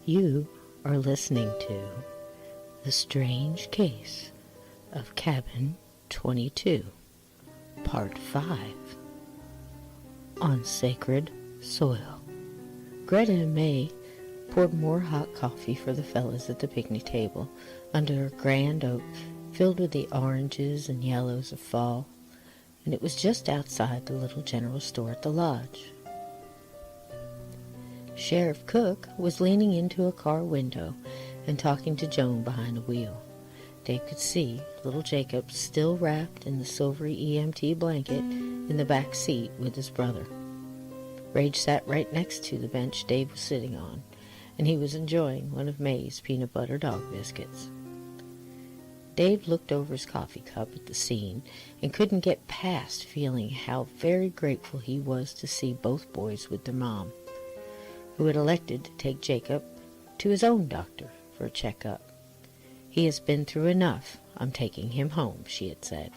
You are listening to The Strange Case of Cabin 22, Part 5, On Sacred Soil. Greta and May poured more hot coffee for the fellas at the picnic table under a grand oak filled with the oranges and yellows of fall, and it was just outside the little general store at the lodge. Sheriff Cook was leaning into a car window and talking to Joan behind the wheel. Dave could see little Jacob still wrapped in the silvery EMT blanket in the back seat with his brother. Rage sat right next to the bench Dave was sitting on, and he was enjoying one of May's peanut butter dog biscuits. Dave looked over his coffee cup at the scene and couldn't get past feeling how very grateful he was to see both boys with their mom, who had elected to take Jacob to his own doctor for a checkup. "He has been through enough. I'm taking him home," she had said,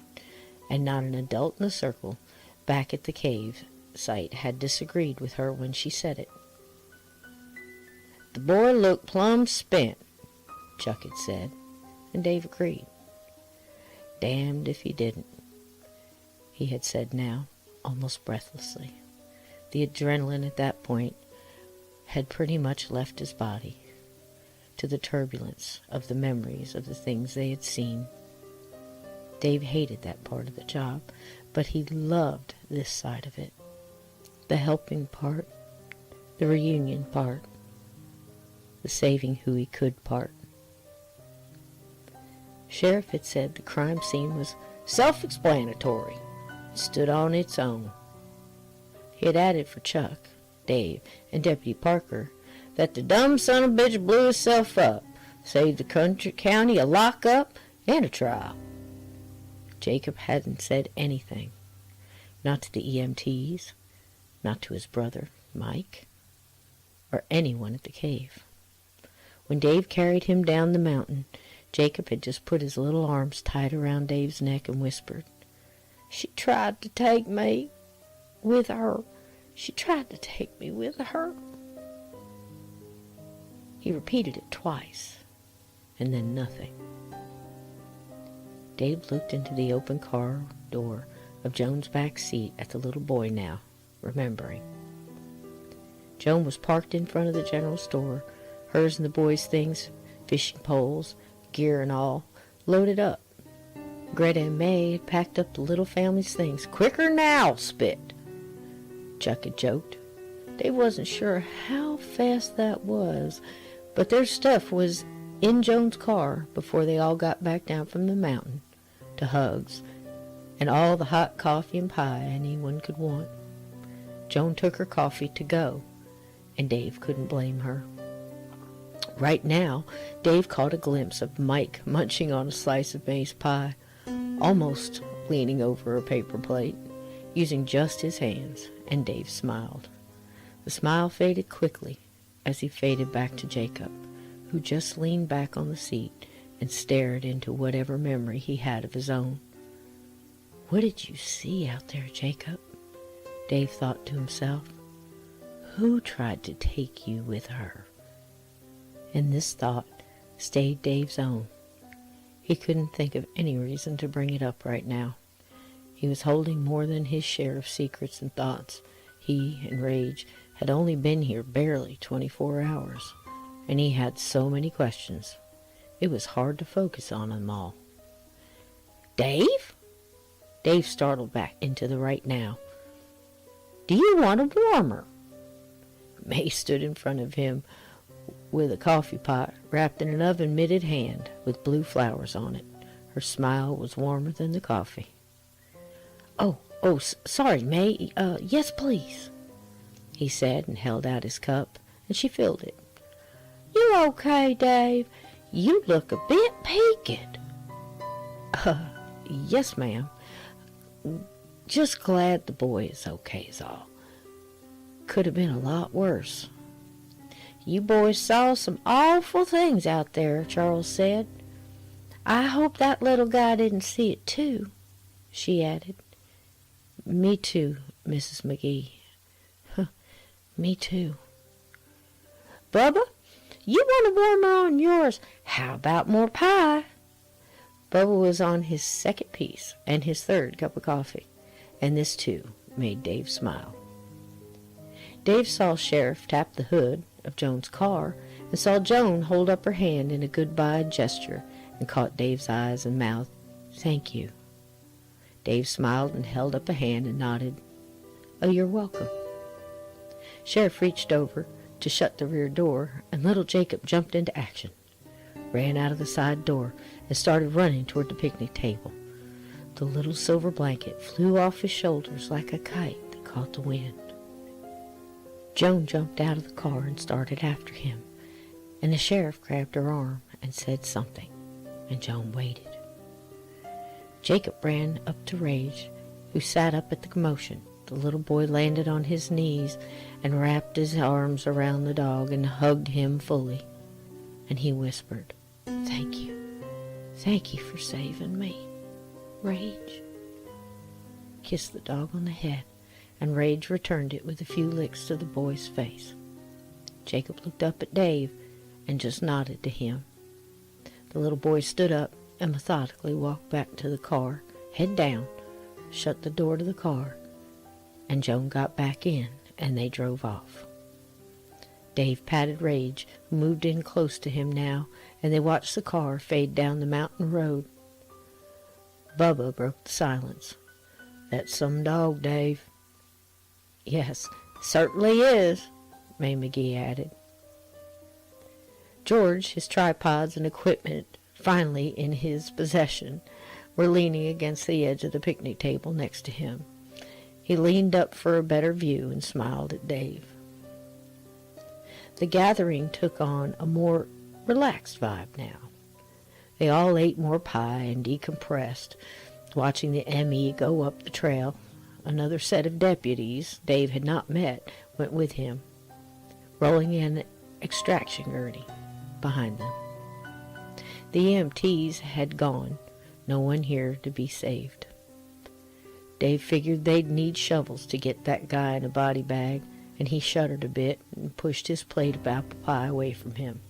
and not an adult in the circle back at the cave site had disagreed with her when she said it. "The boy looked plumb spent," Chuck had said, and Dave agreed. "Damned if he didn't," he had said now, almost breathlessly. The adrenaline at that point had pretty much left his body, to the turbulence of the memories of the things they had seen. Dave hated that part of the job, but he loved this side of it. The helping part, the reunion part, the saving who he could part. Sheriff had said the crime scene was self-explanatory. It stood on its own. He had added for Chuck, Dave, and Deputy Parker that the dumb son of a bitch blew himself up, saved the county a lockup and a trial. Jacob hadn't said anything, not to the EMTs, not to his brother, Mike, or anyone at the cave. When Dave carried him down the mountain, Jacob had just put his little arms tight around Dave's neck and whispered, "She tried to take me with her. She tried to take me with her." He repeated it twice, and then nothing. Dave looked into the open car door of Joan's back seat at the little boy now, remembering. Joan was parked in front of the general store, hers and the boys' things, fishing poles, gear and all, loaded up. Greta and May had packed up the little family's things. "Quicker now, Spit," Chuck had joked. Dave wasn't sure how fast that was, but their stuff was in Joan's car before they all got back down from the mountain to Hugs and all the hot coffee and pie anyone could want. Joan took her coffee to go, and Dave couldn't blame her. Right now, Dave caught a glimpse of Mike munching on a slice of maize pie, almost leaning over a paper plate, using just his hands, and Dave smiled. The smile faded quickly as he faded back to Jacob, who just leaned back on the seat and stared into whatever memory he had of his own. "What did you see out there, Jacob?" Dave thought to himself. "Who tried to take you with her?" And this thought stayed Dave's own. He couldn't think of any reason to bring it up right now. He was holding more than his share of secrets and thoughts. He and Rage had only been here barely 24 hours, and he had so many questions. It was hard to focus on them all. "Dave?" Dave startled back into the right now. "Do you want a warmer?" May stood in front of him with a coffee pot wrapped in an oven-mitted hand with blue flowers on it. Her smile was warmer than the coffee. Sorry, May. Yes, please," he said, and held out his cup, and she filled it. "You okay, Dave? You look a bit peaked." Yes, ma'am. Just glad the boy is okay is all. Could have been a lot worse." "You boys saw some awful things out there," Charles said. "I hope that little guy didn't see it too," she added. "Me too, Mrs. McGee." "Me too." "Bubba, You want a warmer on yours. How about more pie? Bubba was on his second piece and his third cup of coffee, and this, too, made Dave smile. Dave saw Sheriff tap the hood of Joan's car and saw Joan hold up her hand in a goodbye gesture and caught Dave's eyes and mouth. Thank you. Dave smiled and held up a hand and nodded. Oh, you're welcome. Sheriff reached over to shut the rear door, and little Jacob jumped into action, ran out of the side door, and started running toward the picnic table. The little silver blanket flew off his shoulders like a kite that caught the wind. Joan jumped out of the car and started after him, and the sheriff grabbed her arm and said something, and Joan waited. Jacob ran up to Rage, who sat up at the commotion. The little boy landed on his knees and wrapped his arms around the dog and hugged him fully. And he whispered, Thank you. Thank you for saving me. Rage. Kissed the dog on the head, and Rage returned it with a few licks to the boy's face. Jacob looked up at Dave and just nodded to him. The little boy stood up and methodically walked back to the car, head down, shut the door to the car, and Joan got back in, and they drove off. Dave patted Rage, who moved in close to him now, and they watched the car fade down the mountain road. Bubba broke the silence. That's some dog, Dave. Yes, certainly is, May McGee added. George, his tripods and equipment finally in his possession, were leaning against the edge of the picnic table next to him. He leaned up for a better view and smiled at Dave. The gathering took on a more relaxed vibe now. They all ate more pie and decompressed, watching the ME go up the trail. Another set of deputies Dave had not met went with him, rolling in extraction gurney behind them. The EMTs had gone, no one here to be saved. Dave figured they'd need shovels to get that guy in a body bag, and he shuddered a bit and pushed his plate of apple pie away from him.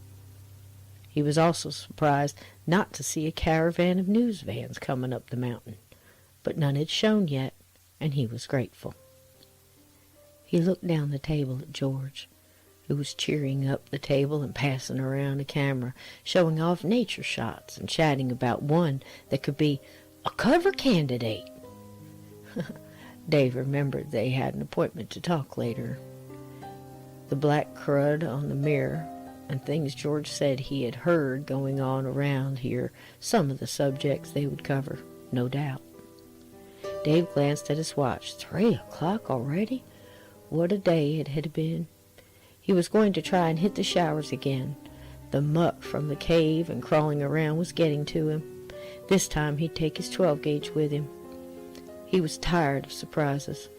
He was also surprised not to see a caravan of news vans coming up the mountain, but none had shown yet, and he was grateful. He looked down the table at George, who was cheering up the table and passing around a camera, showing off nature shots and chatting about one that could be a cover candidate. Dave remembered they had an appointment to talk later. The black crud on the mirror and things George said he had heard going on around here, some of the subjects they would cover, no doubt. Dave glanced at his watch. 3 o'clock already? What a day it had been. He was going to try and hit the showers again. The muck from the cave and crawling around was getting to him. This time he'd take his 12-gauge with him. He was tired of surprises,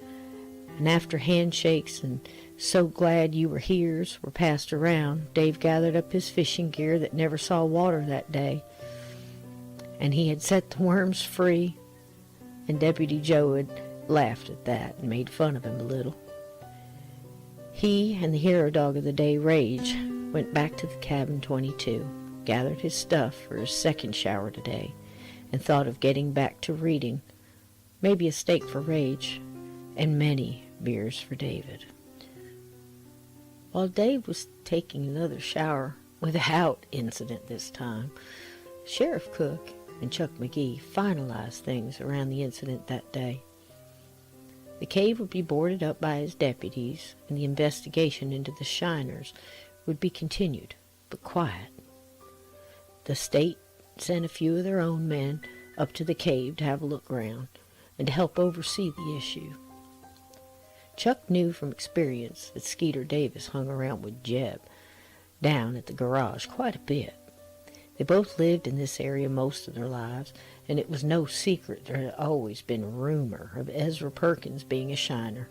and after handshakes and so glad you were here's were passed around, Dave gathered up his fishing gear that never saw water that day, and he had set the worms free, and Deputy Joe had laughed at that and made fun of him a little. He and the hero dog of the day, Rage, went back to the cabin 22, gathered his stuff for his second shower today, and thought of getting back to reading, maybe a steak for Rage, and many beers for David. While Dave was taking another shower, without incident this time, Sheriff Cook and Chuck McGee finalized things around the incident that day. The cave would be boarded up by his deputies, and the investigation into the shiners would be continued, but quiet. The state sent a few of their own men up to the cave to have a look around and to help oversee the issue. Chuck knew from experience that Skeeter Davis hung around with Jeb down at the garage quite a bit. They both lived in this area most of their lives, and it was no secret there had always been a rumor of Ezra Perkins being a shiner,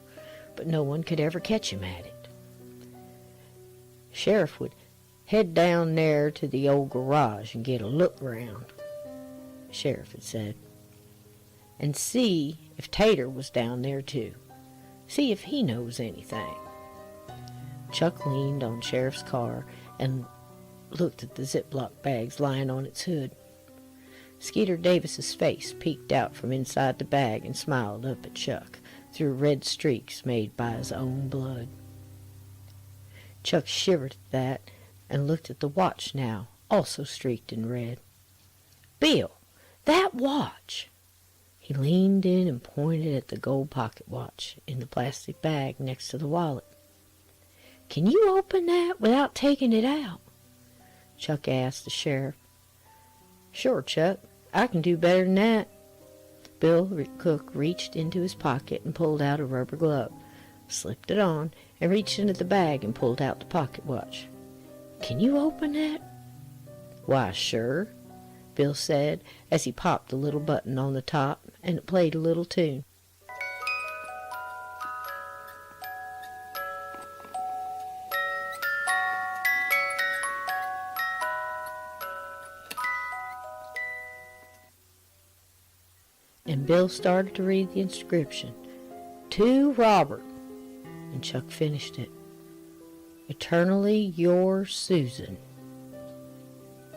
but no one could ever catch him at it. Sheriff would head down there to the old garage and get a look around, the sheriff had said, and see if Tater was down there too. See if he knows anything. Chuck leaned on Sheriff's car and looked at the Ziploc bags lying on its hood. Skeeter Davis's face peeked out from inside the bag and smiled up at Chuck through red streaks made by his own blood. Chuck shivered at that and looked at the watch now, also streaked in red. "Bill, that watch!" He leaned in and pointed at the gold pocket watch in the plastic bag next to the wallet. "Can you open that without taking it out?" Chuck asked the sheriff. "Sure, Chuck. I can do better than that." Bill Cook reached into his pocket and pulled out a rubber glove, slipped it on, and reached into the bag and pulled out the pocket watch. "Can you open that?" "Why, sure," Bill said as he popped the little button on the top, and it played a little tune. And Bill started to read the inscription, "To Robert," and Chuck finished it. "Eternally yours, Susan."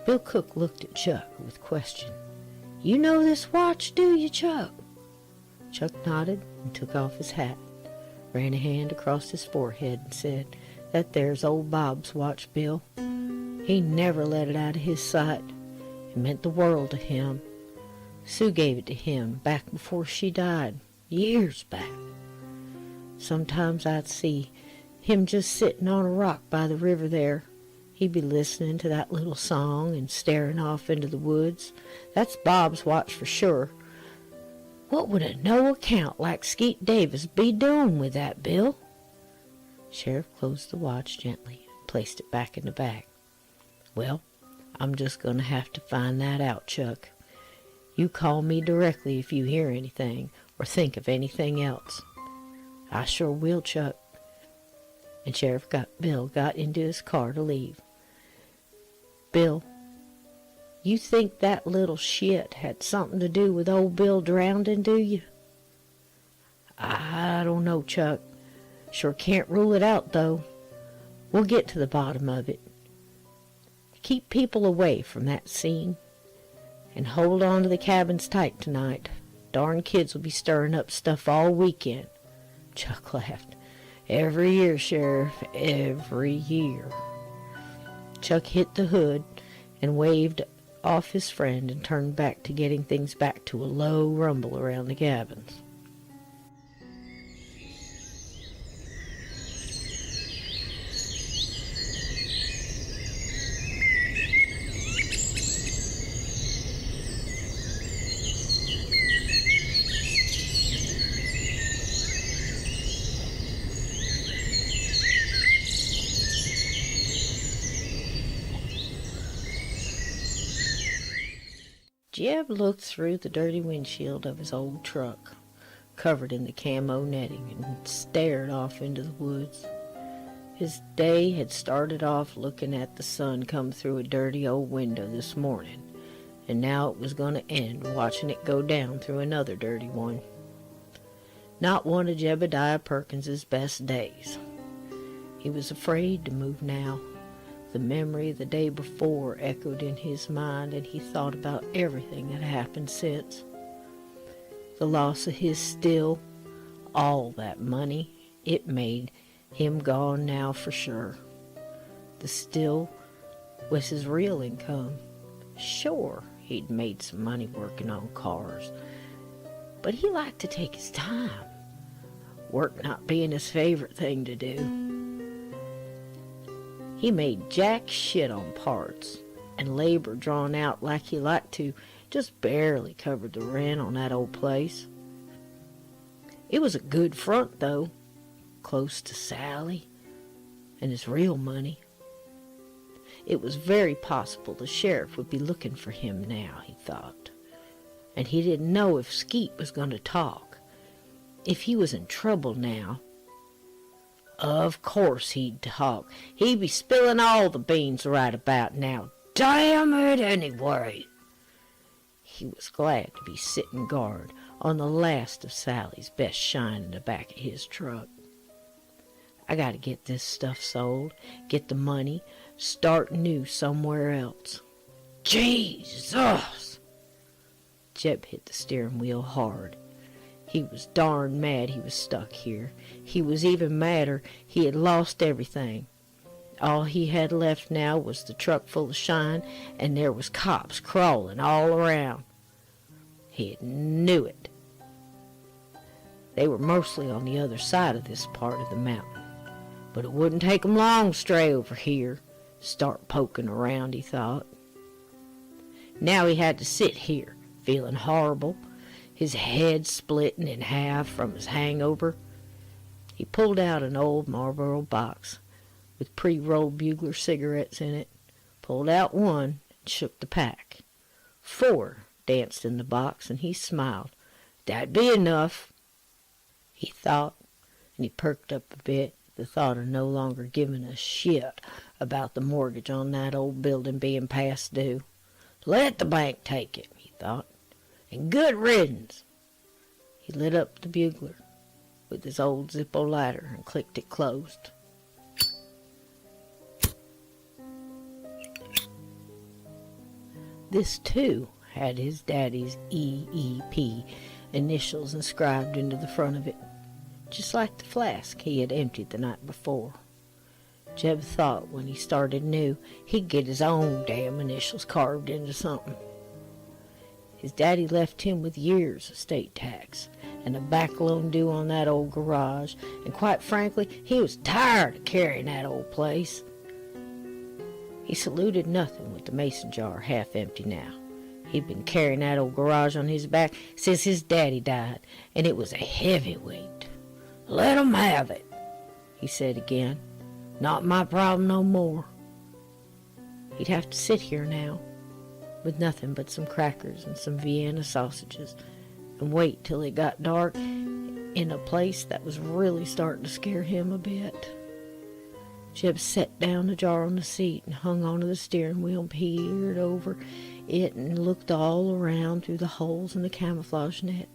Bill Cook looked at Chuck with question. "You know this watch, do you, Chuck?" Chuck nodded and took off his hat, ran a hand across his forehead, and said, "That there's old Bob's watch, Bill. He never let it out of his sight. It meant the world to him. Sue gave it to him back before she died, years back. Sometimes I'd see him just sitting on a rock by the river there. He'd be listening to that little song and staring off into the woods. That's Bob's watch for sure. What would a no-account like Skeet Davis be doing with that, Bill?" Sheriff closed the watch gently and placed it back in the bag. "Well, I'm just going to have to find that out, Chuck. You call me directly if you hear anything or think of anything else." "I sure will, Chuck." And Bill got into his car to leave. "Bill, you think that little shit had something to do with old Bill drowning, do you?" "I don't know, Chuck. Sure can't rule it out, though. We'll get to the bottom of it. Keep people away from that scene. And hold on to the cabins tight tonight. Darn kids will be stirring up stuff all weekend." Chuck laughed. "Every year, Sheriff, every year." Chuck hit the hood and waved off his friend and turned back to getting things back to a low rumble around the cabins. Jeb looked through the dirty windshield of his old truck, covered in the camo netting, and stared off into the woods. His day had started off looking at the sun come through a dirty old window this morning, and now it was going to end watching it go down through another dirty one. Not one of Jebediah Perkins's best days. He was afraid to move now. The memory of the day before echoed in his mind, and he thought about everything that happened since. The loss of his still, all that money, it made him gone now for sure. The still was his real income. Sure, he'd made some money working on cars, but he liked to take his time, work not being his favorite thing to do. He made jack shit on parts, and labor drawn out like he liked to just barely covered the rent on that old place. It was a good front, though, close to Sally and his real money. It was very possible the sheriff would be looking for him now, he thought, and he didn't know if Skeet was going to talk. If he was in trouble now, of course he'd talk. He'd be spilling all the beans right about now. Damn it, anyway. He was glad to be sitting guard on the last of Sally's best shine in the back of his truck. "I gotta get this stuff sold, get the money, Start new somewhere else. Jesus! Jeb hit the steering wheel hard. He was darn mad he was stuck here. He was even madder he had lost everything. All he had left now was the truck full of shine, and there was cops crawling all around. He knew it. They were mostly on the other side of this part of the mountain. But it wouldn't take 'em long to stray over here, start poking around, he thought. Now he had to sit here, feeling horrible, his head splitting in half from his hangover. He pulled out an old Marlboro box with pre-rolled bugler cigarettes in it, pulled out one, and shook the pack. 4 danced in the box, and he smiled. That'd be enough, he thought, and he perked up a bit at the thought of no longer giving a shit about the mortgage on that old building being past due. Let the bank take it, he thought, and good riddance. He lit up the bugler with his old Zippo lighter and clicked it closed. This, too, had his daddy's EEP initials inscribed into the front of it, just like the flask he had emptied the night before. Jeb thought when he started new, he'd get his own damn initials carved into something. His daddy left him with years of state tax and a back loan due on that old garage, and quite frankly, he was tired of carrying that old place. He saluted nothing with the mason jar half empty now. He'd been carrying that old garage on his back since his daddy died, and it was a heavy weight. Let 'em have it, he said again. Not my problem no more. He'd have to sit here now, with nothing but some crackers and some Vienna sausages, and wait till it got dark in a place that was really starting to scare him a bit. Jeb set down the jar on the seat and hung onto the steering wheel and peered over it and looked all around through the holes in the camouflage net.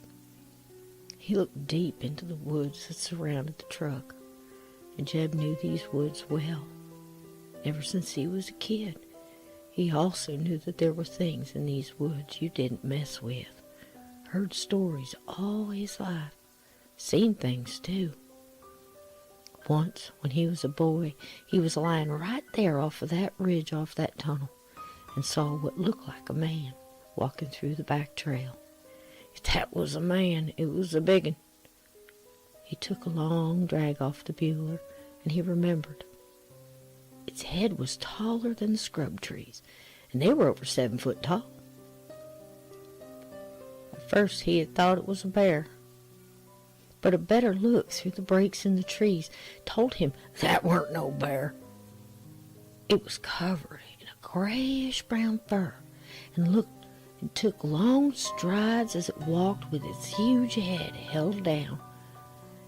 He looked deep into the woods that surrounded the truck, and Jeb knew these woods well. Ever since he was a kid, he also knew that there were things in these woods you didn't mess with. Heard stories all his life. Seen things, too. Once, when he was a boy, he was lying right there off of that ridge off that tunnel and saw what looked like a man walking through the back trail. If that was a man, it was a big 'un. He took a long drag off the bugler, and he remembered. Its head was taller than the scrub trees, and they were over 7 foot tall. At first he had thought it was a bear, but a better look through the breaks in the trees told him that weren't no bear. It was covered in a grayish-brown fur, and took long strides as it walked with its huge head held down.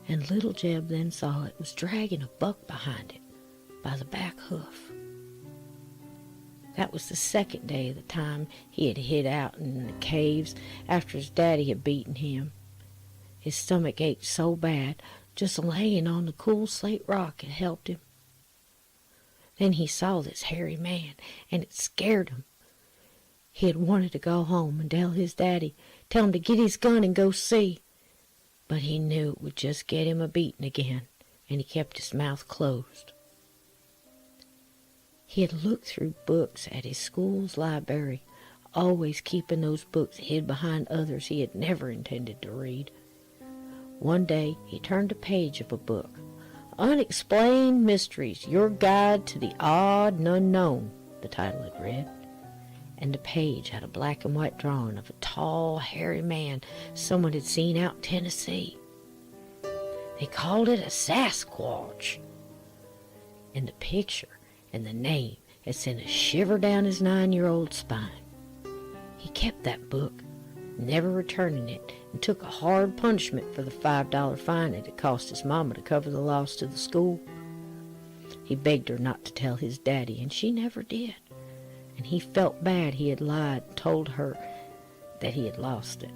And little Jeb then saw it was dragging a buck behind it by the back hoof. That was the second day of the time he had hid out in the caves after his daddy had beaten him. His stomach ached so bad, just laying on the cool slate rock had helped him. Then he saw this hairy man, and it scared him. He had wanted to go home and tell his daddy, tell him to get his gun and go see. But he knew it would just get him a beating again, and he kept his mouth closed. He had looked through books at his school's library, always keeping those books hid behind others he had never intended to read. One day he turned a page of a book, Unexplained Mysteries, Your Guide to the Odd and Unknown, the title had read. And the page had a black and white drawing of a tall, hairy man someone had seen out in Tennessee. They called it a Sasquatch. And the picture and the name had sent a shiver down his 9-year-old spine. He kept that book, never returning it, and took a hard punishment for the $5 fine it had cost his mama to cover the loss to the school. He begged her not to tell his daddy, and she never did. And he felt bad he had lied and told her that he had lost it.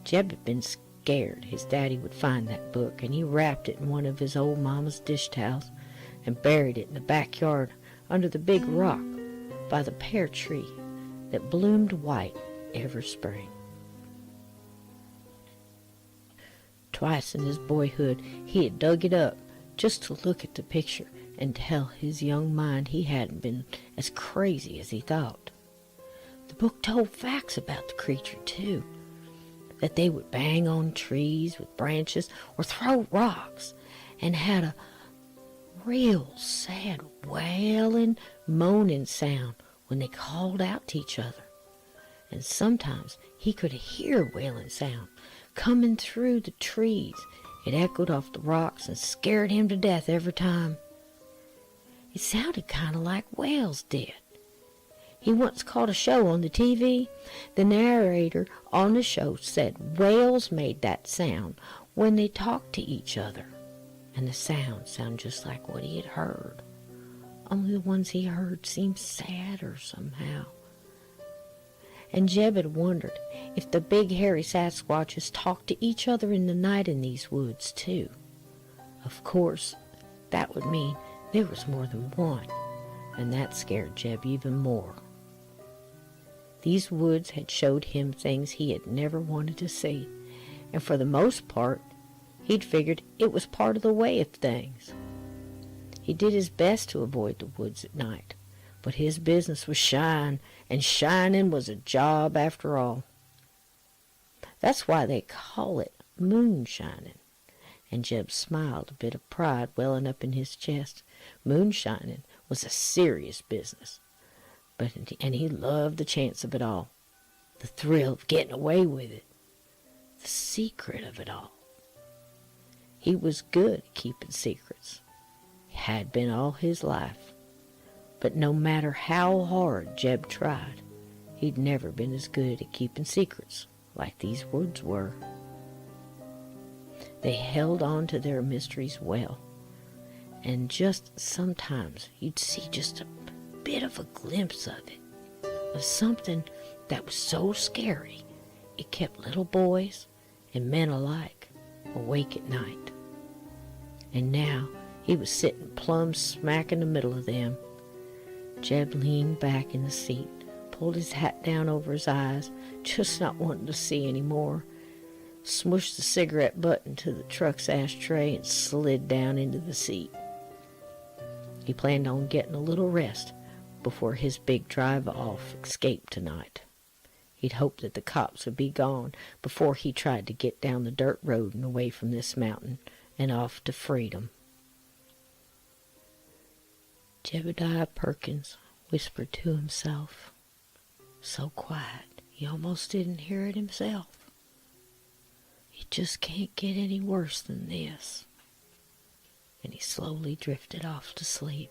Jeb had been scared his daddy would find that book, and he wrapped it in one of his old mama's dish towels and buried it in the backyard under the big rock by the pear tree that bloomed white every spring. Twice in his boyhood he had dug it up just to look at the picture and tell his young mind he hadn't been as crazy as he thought. The book told facts about the creature, too, that they would bang on trees with branches or throw rocks, and had a real sad wailing, moaning sound when they called out to each other. And sometimes he could hear wailing sound coming through the trees. It echoed off the rocks and scared him to death every time. It sounded kind of like whales did. He once caught a show on the TV. The narrator on the show said whales made that sound when they talked to each other. And the sound sounded just like what he had heard. Only the ones he heard seemed sadder somehow. And Jeb had wondered if the big hairy Sasquatches talked to each other in the night in these woods, too. Of course, that would mean there was more than one, and that scared Jeb even more. These woods had showed him things he had never wanted to see, and for the most part, he'd figured it was part of the way of things. He did his best to avoid the woods at night, but his business was shine, and shining was a job after all. That's why they call it moonshining. And Jeb smiled, a bit of pride welling up in his chest. Moonshining was a serious business, and he loved the chance of it all, the thrill of getting away with it, the secret of it all. He was good at keeping secrets. He had been all his life. But no matter how hard Jeb tried, he'd never been as good at keeping secrets like these woods were. They held on to their mysteries well, and just sometimes you'd see just a bit of a glimpse of it, of something that was so scary it kept little boys and men alike awake at night. And now he was sitting plumb smack in the middle of them. Jeb leaned back in the seat, pulled his hat down over his eyes, just not wanting to see any more, smushed the cigarette butt into the truck's ashtray, and slid down into the seat. He planned on getting a little rest before his big drive-off escape tonight. He'd hoped that the cops would be gone before he tried to get down the dirt road and away from this mountain and off to freedom. Jebediah Perkins whispered to himself, so quiet he almost didn't hear it himself. It just can't get any worse than this. And he slowly drifted off to sleep.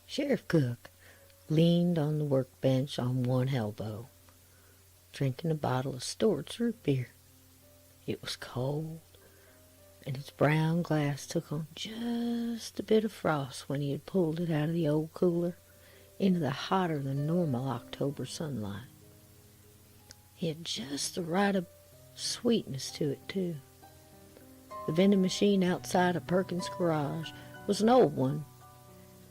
Sheriff Cook leaned on the workbench on one elbow, drinking a bottle of Stewart's root beer. It was cold, and his brown glass took on just a bit of frost when he had pulled it out of the old cooler into the hotter than normal October sunlight. It had just the right sweetness to it, too. The vending machine outside of Perkins' garage was an old one,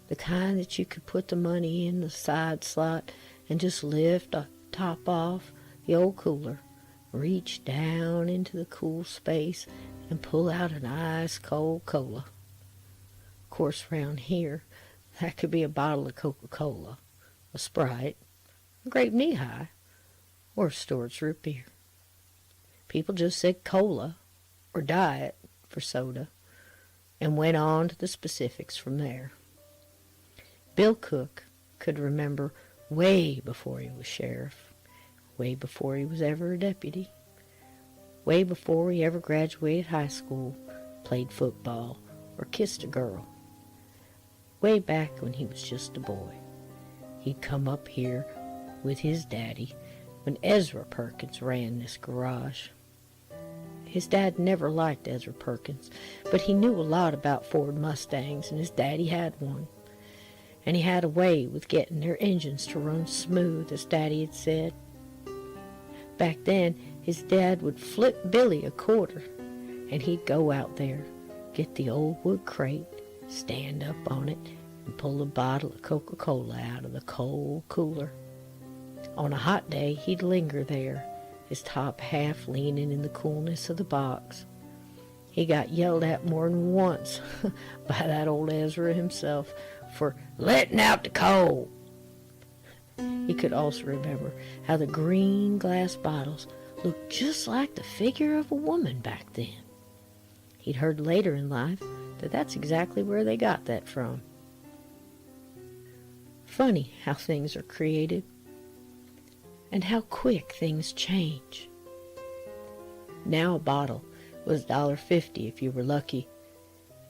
the kind that you could put the money in the side slot and just lift the top off the old cooler, reach down into the cool space, and pull out an ice-cold cola. Of course, around here, that could be a bottle of Coca-Cola, a Sprite, a Grape Knee-High, or a Stewart's root beer. People just said cola or diet for soda and went on to the specifics from there. Bill Cook could remember way before he was sheriff, way before he was ever a deputy, way before he ever graduated high school, played football, or kissed a girl. Way back when he was just a boy. He'd come up here with his daddy when Ezra Perkins ran this garage. His dad never liked Ezra Perkins, but he knew a lot about Ford Mustangs, and his daddy had one. And he had a way with getting their engines to run smooth, as Daddy had said. Back then, his dad would flip Billy a quarter, and he'd go out there, get the old wood crate, stand up on it, and pull a bottle of Coca-Cola out of the cold cooler. On a hot day, he'd linger there, his top half leaning in the coolness of the box. He got yelled at more than once by that old Ezra himself for letting out the coal. He could also remember how the green glass bottles looked just like the figure of a woman back then. He'd heard later in life that that's exactly where they got that from. Funny how things are created, and how quick things change. Now a bottle was $1.50 if you were lucky,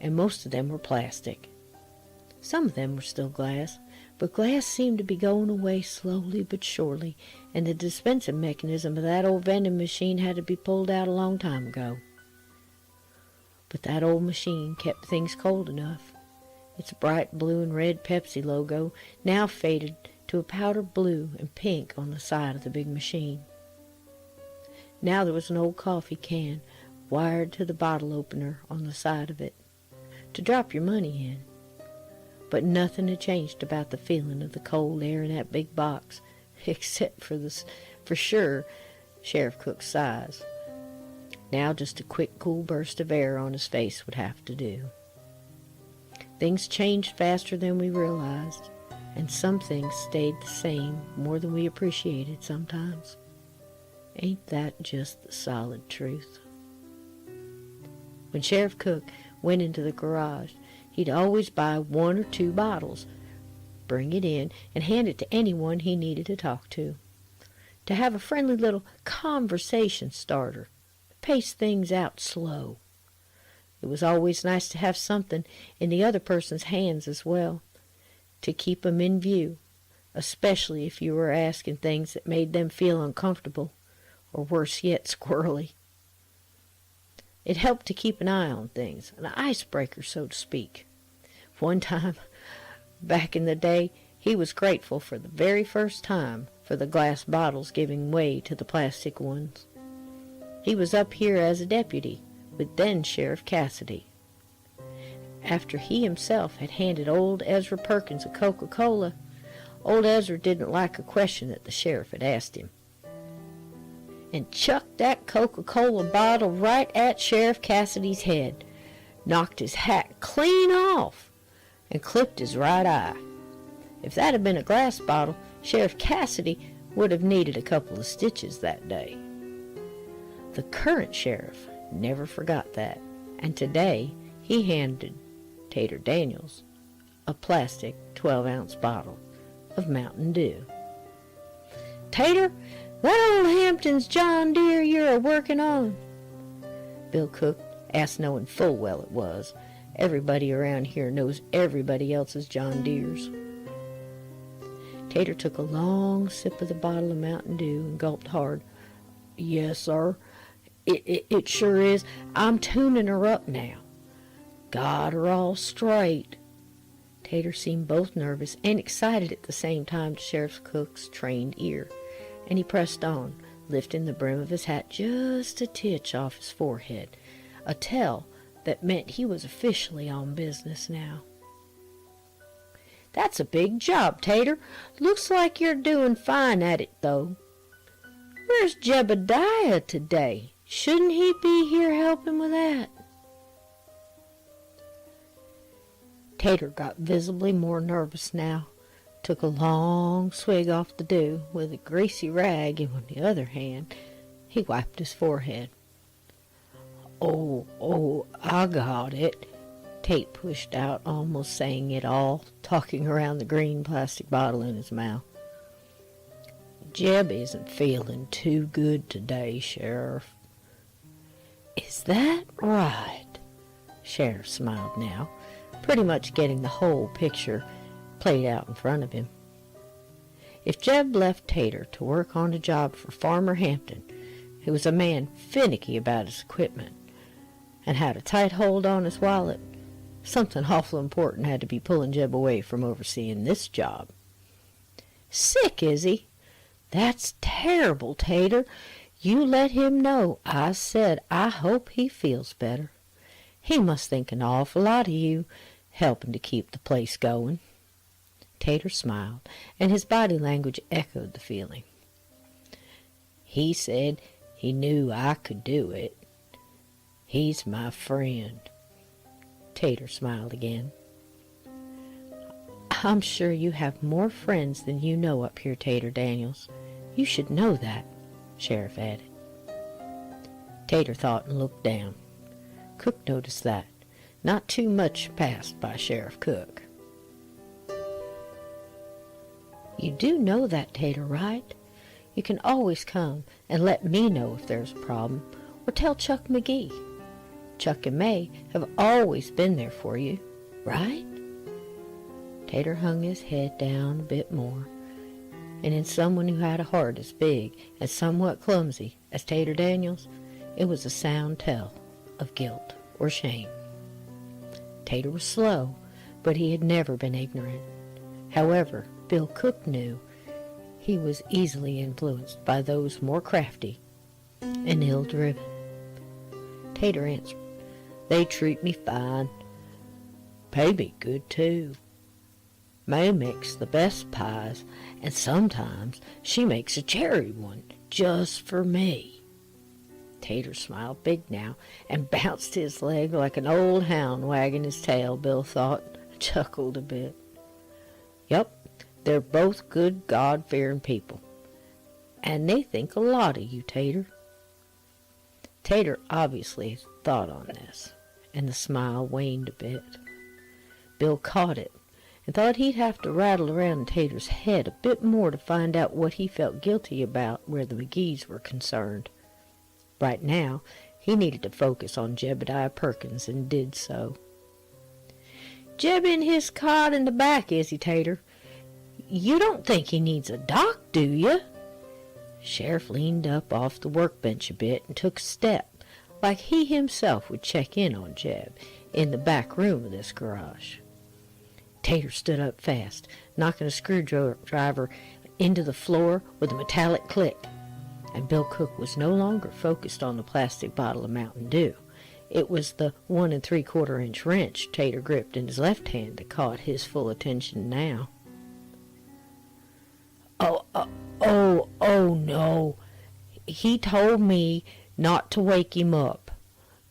and most of them were plastic. Some of them were still glass, but glass seemed to be going away slowly but surely, and the dispensing mechanism of that old vending machine had to be pulled out a long time ago. But that old machine kept things cold enough. Its bright blue and red Pepsi logo now faded to a powder blue and pink on the side of the big machine. Now there was an old coffee can wired to the bottle opener on the side of it, to drop your money in. But nothing had changed about the feeling of the cold air in that big box, except for sure, Sheriff Cook's size. Now just a quick, cool burst of air on his face would have to do. Things changed faster than we realized, and some things stayed the same more than we appreciated sometimes. Ain't that just the solid truth? When Sheriff Cook went into the garage, he'd always buy 1 or 2 bottles, bring it in, and hand it to anyone he needed to talk to have a friendly little conversation starter, pace things out slow. It was always nice to have something in the other person's hands as well, to keep 'em in view, especially if you were asking things that made them feel uncomfortable, or worse yet, squirrely. It helped to keep an eye on things, an icebreaker, so to speak. One time, back in the day, he was grateful for the very first time for the glass bottles giving way to the plastic ones. He was up here as a deputy with then Sheriff Cassidy. After he himself had handed old Ezra Perkins a Coca-Cola, old Ezra didn't like a question that the sheriff had asked him, and chucked that Coca-Cola bottle right at Sheriff Cassidy's head, knocked his hat clean off, and clipped his right eye. If that had been a glass bottle, Sheriff Cassidy would have needed a couple of stitches that day. The current sheriff never forgot that, and today he handed Tater Daniels a plastic 12-ounce bottle of Mountain Dew. "Tater, that old Hampton's John Deere you're a-working on?" Bill Cook asked, knowing full well it was. Everybody around here knows everybody else's John Deere's. Tater took a long sip of the bottle of Mountain Dew and gulped hard. "Yes, sir. It sure is. I'm tuning her up now. Got her all straight." Tater seemed both nervous and excited at the same time to Sheriff Cook's trained ear, and he pressed on, lifting the brim of his hat just a titch off his forehead, a tell that meant he was officially on business now. "That's a big job, Tater. Looks like you're doing fine at it, though. Where's Jebediah today? Shouldn't he be here helping with that?" Tater got visibly more nervous now, took a long swig off the dew with a greasy rag, and with the other hand he wiped his forehead. Oh, I got it," Tate pushed out, almost saying it all, talking around the green plastic bottle in his mouth. "Jeb isn't feeling too good today, Sheriff." "Is that right?" Sheriff smiled now, pretty much getting the whole picture played out in front of him. If Jeb left Tater to work on a job for Farmer Hampton, who was a man finicky about his equipment and had a tight hold on his wallet, something awful important had to be pulling Jeb away from overseeing this job. Sick, is he? That's terrible, Tater. You let him know I said I hope he feels better. He must think an awful lot of you, helping to keep the place going. Tater smiled, and his body language echoed the feeling. He said he knew I could do it. He's my friend. Tater smiled again. I'm sure you have more friends than you know up here, Tater Daniels. You should know that, Sheriff added. Tater thought and looked down. Cook noticed that. Not too much passed by Sheriff Cook. You do know that, Tater, right? You can always come and let me know if there's a problem, or tell Chuck McGee. Chuck and May have always been there for you, right? Tater hung his head down a bit more, and in someone who had a heart as big and somewhat clumsy as Tater Daniels, it was a sound tell of guilt or shame. Tater was slow, but he had never been ignorant. However, Bill Cook knew he was easily influenced by those more crafty and ill-driven. Tater answered, They treat me fine. Pay me good, too. May makes the best pies, and sometimes she makes a cherry one just for me. Tater smiled big now and bounced his leg like an old hound wagging his tail, Bill thought, chuckled a bit. Yup, they're both good God-fearing people, and they think a lot of you, Tater. Tater obviously thought on this, and the smile waned a bit. Bill caught it and thought he'd have to rattle around in Tater's head a bit more to find out what he felt guilty about where the McGees were concerned. Right now, he needed to focus on Jebediah Perkins, and did so. Jeb in his cot in the back, is he, Tater? You don't think he needs a doc, do you? Sheriff leaned up off the workbench a bit and took a step, like he himself would check in on Jeb in the back room of this garage. Tater stood up fast, knocking a screwdriver into the floor with a metallic click, and Bill Cook was no longer focused on the plastic bottle of Mountain Dew. It was the 1 3/4-inch wrench Tater gripped in his left hand that caught his full attention now. Oh, no. He told me not to wake him up.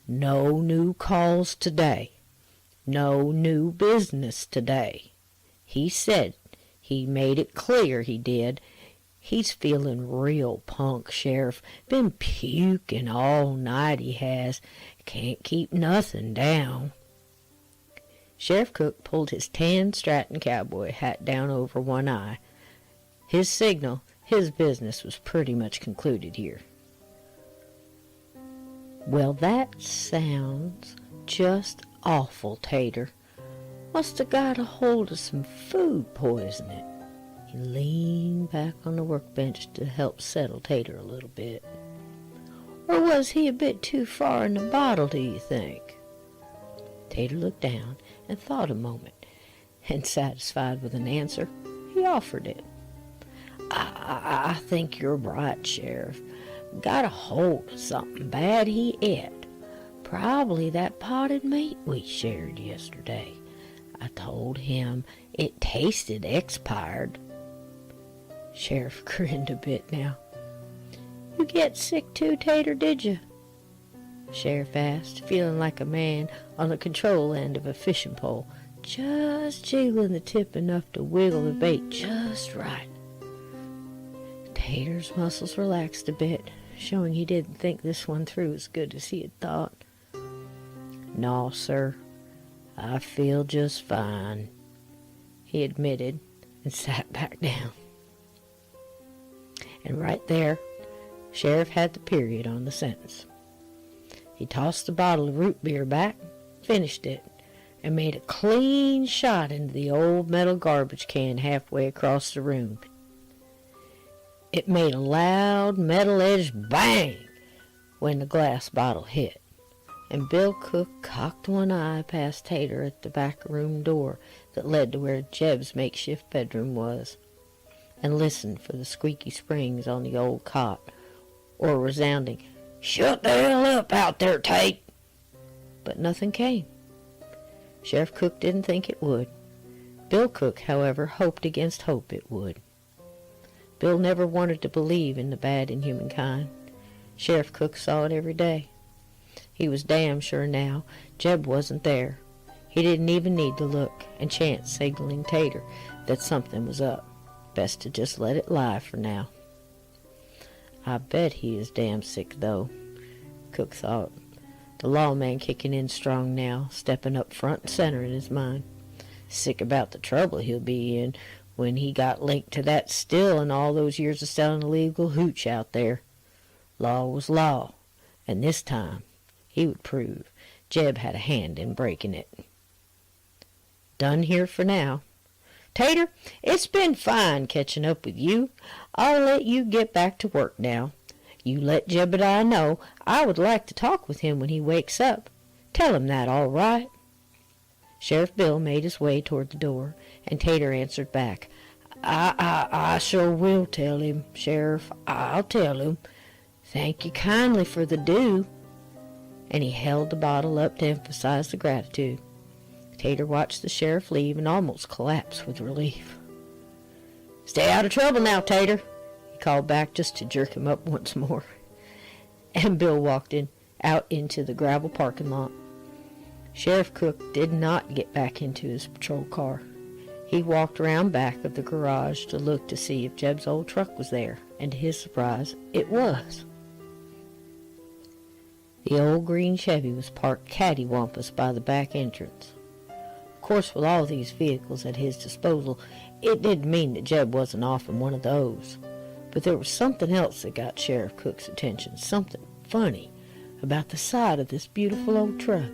No new calls today. No new business today. He said he made it clear he did. He's feeling real punk, Sheriff. Been puking all night, he has. Can't keep nothing down. Sheriff Cook pulled his tan Stratton cowboy hat down over one eye. His signal, his business was pretty much concluded here. Well, that sounds just awful, Tater. Must have got a hold of some food poisoning. He leaned back on the workbench to help settle Tater a little bit. Or was he a bit too far in the bottle, do you think? Tater looked down and thought a moment, and satisfied with an answer, he offered it. I think you're right, Sheriff. Got a hold of something bad he ate. Probably that potted meat we shared yesterday. I told him it tasted expired. Sheriff grinned a bit now. You get sick too, Tater, did you? Sheriff asked, feeling like a man on the control end of a fishing pole, just jiggling the tip enough to wiggle the bait just right. Tater's muscles relaxed a bit, showing he didn't think this one through as good as he had thought. No, sir, I feel just fine, he admitted, and sat back down. And right there, Sheriff had the period on the sentence. He tossed the bottle of root beer back, finished it, and made a clean shot into the old metal garbage can halfway across the room. It made a loud metal-edged bang when the glass bottle hit, and Bill Cook cocked one eye past Tater at the back room door that led to where Jeb's makeshift bedroom was, and listened for the squeaky springs on the old cot, or a resounding, "Shut the hell up out there, Tate!" But nothing came. Sheriff Cook didn't think it would. Bill Cook, however, hoped against hope it would. Bill never wanted to believe in the bad in humankind. Sheriff Cook saw it every day. He was damn sure now Jeb wasn't there. He didn't even need to look, and chance signaling Tater that something was up. Best to just let it lie for now. I bet he is damn sick, though, Cook thought. The lawman kicking in strong now, stepping up front and center in his mind. Sick about the trouble he'll be in when he got linked to that still and all those years of selling illegal hooch out there. Law was law, and this time he would prove Jeb had a hand in breaking it. Done here for now. Tater, it's been fine catching up with you. I'll let you get back to work now. You let Jebediah know I would like to talk with him when he wakes up. Tell him that, all right? Sheriff Bill made his way toward the door, and Tater answered back, I sure will tell him, Sheriff. I'll tell him. Thank you kindly for the do." And he held the bottle up to emphasize the gratitude. Tater watched the sheriff leave and almost collapsed with relief. "Stay out of trouble now, Tater," he called back just to jerk him up once more. And Bill walked out into the gravel parking lot. Sheriff Cook did not get back into his patrol car. He walked around back of the garage to look to see if Jeb's old truck was there, and to his surprise, it was. The old green Chevy was parked cattywampus by the back entrance. Of course, with all these vehicles at his disposal, it didn't mean that Jeb wasn't off in one of those. But there was something else that got Sheriff Cook's attention, something funny about the side of this beautiful old truck.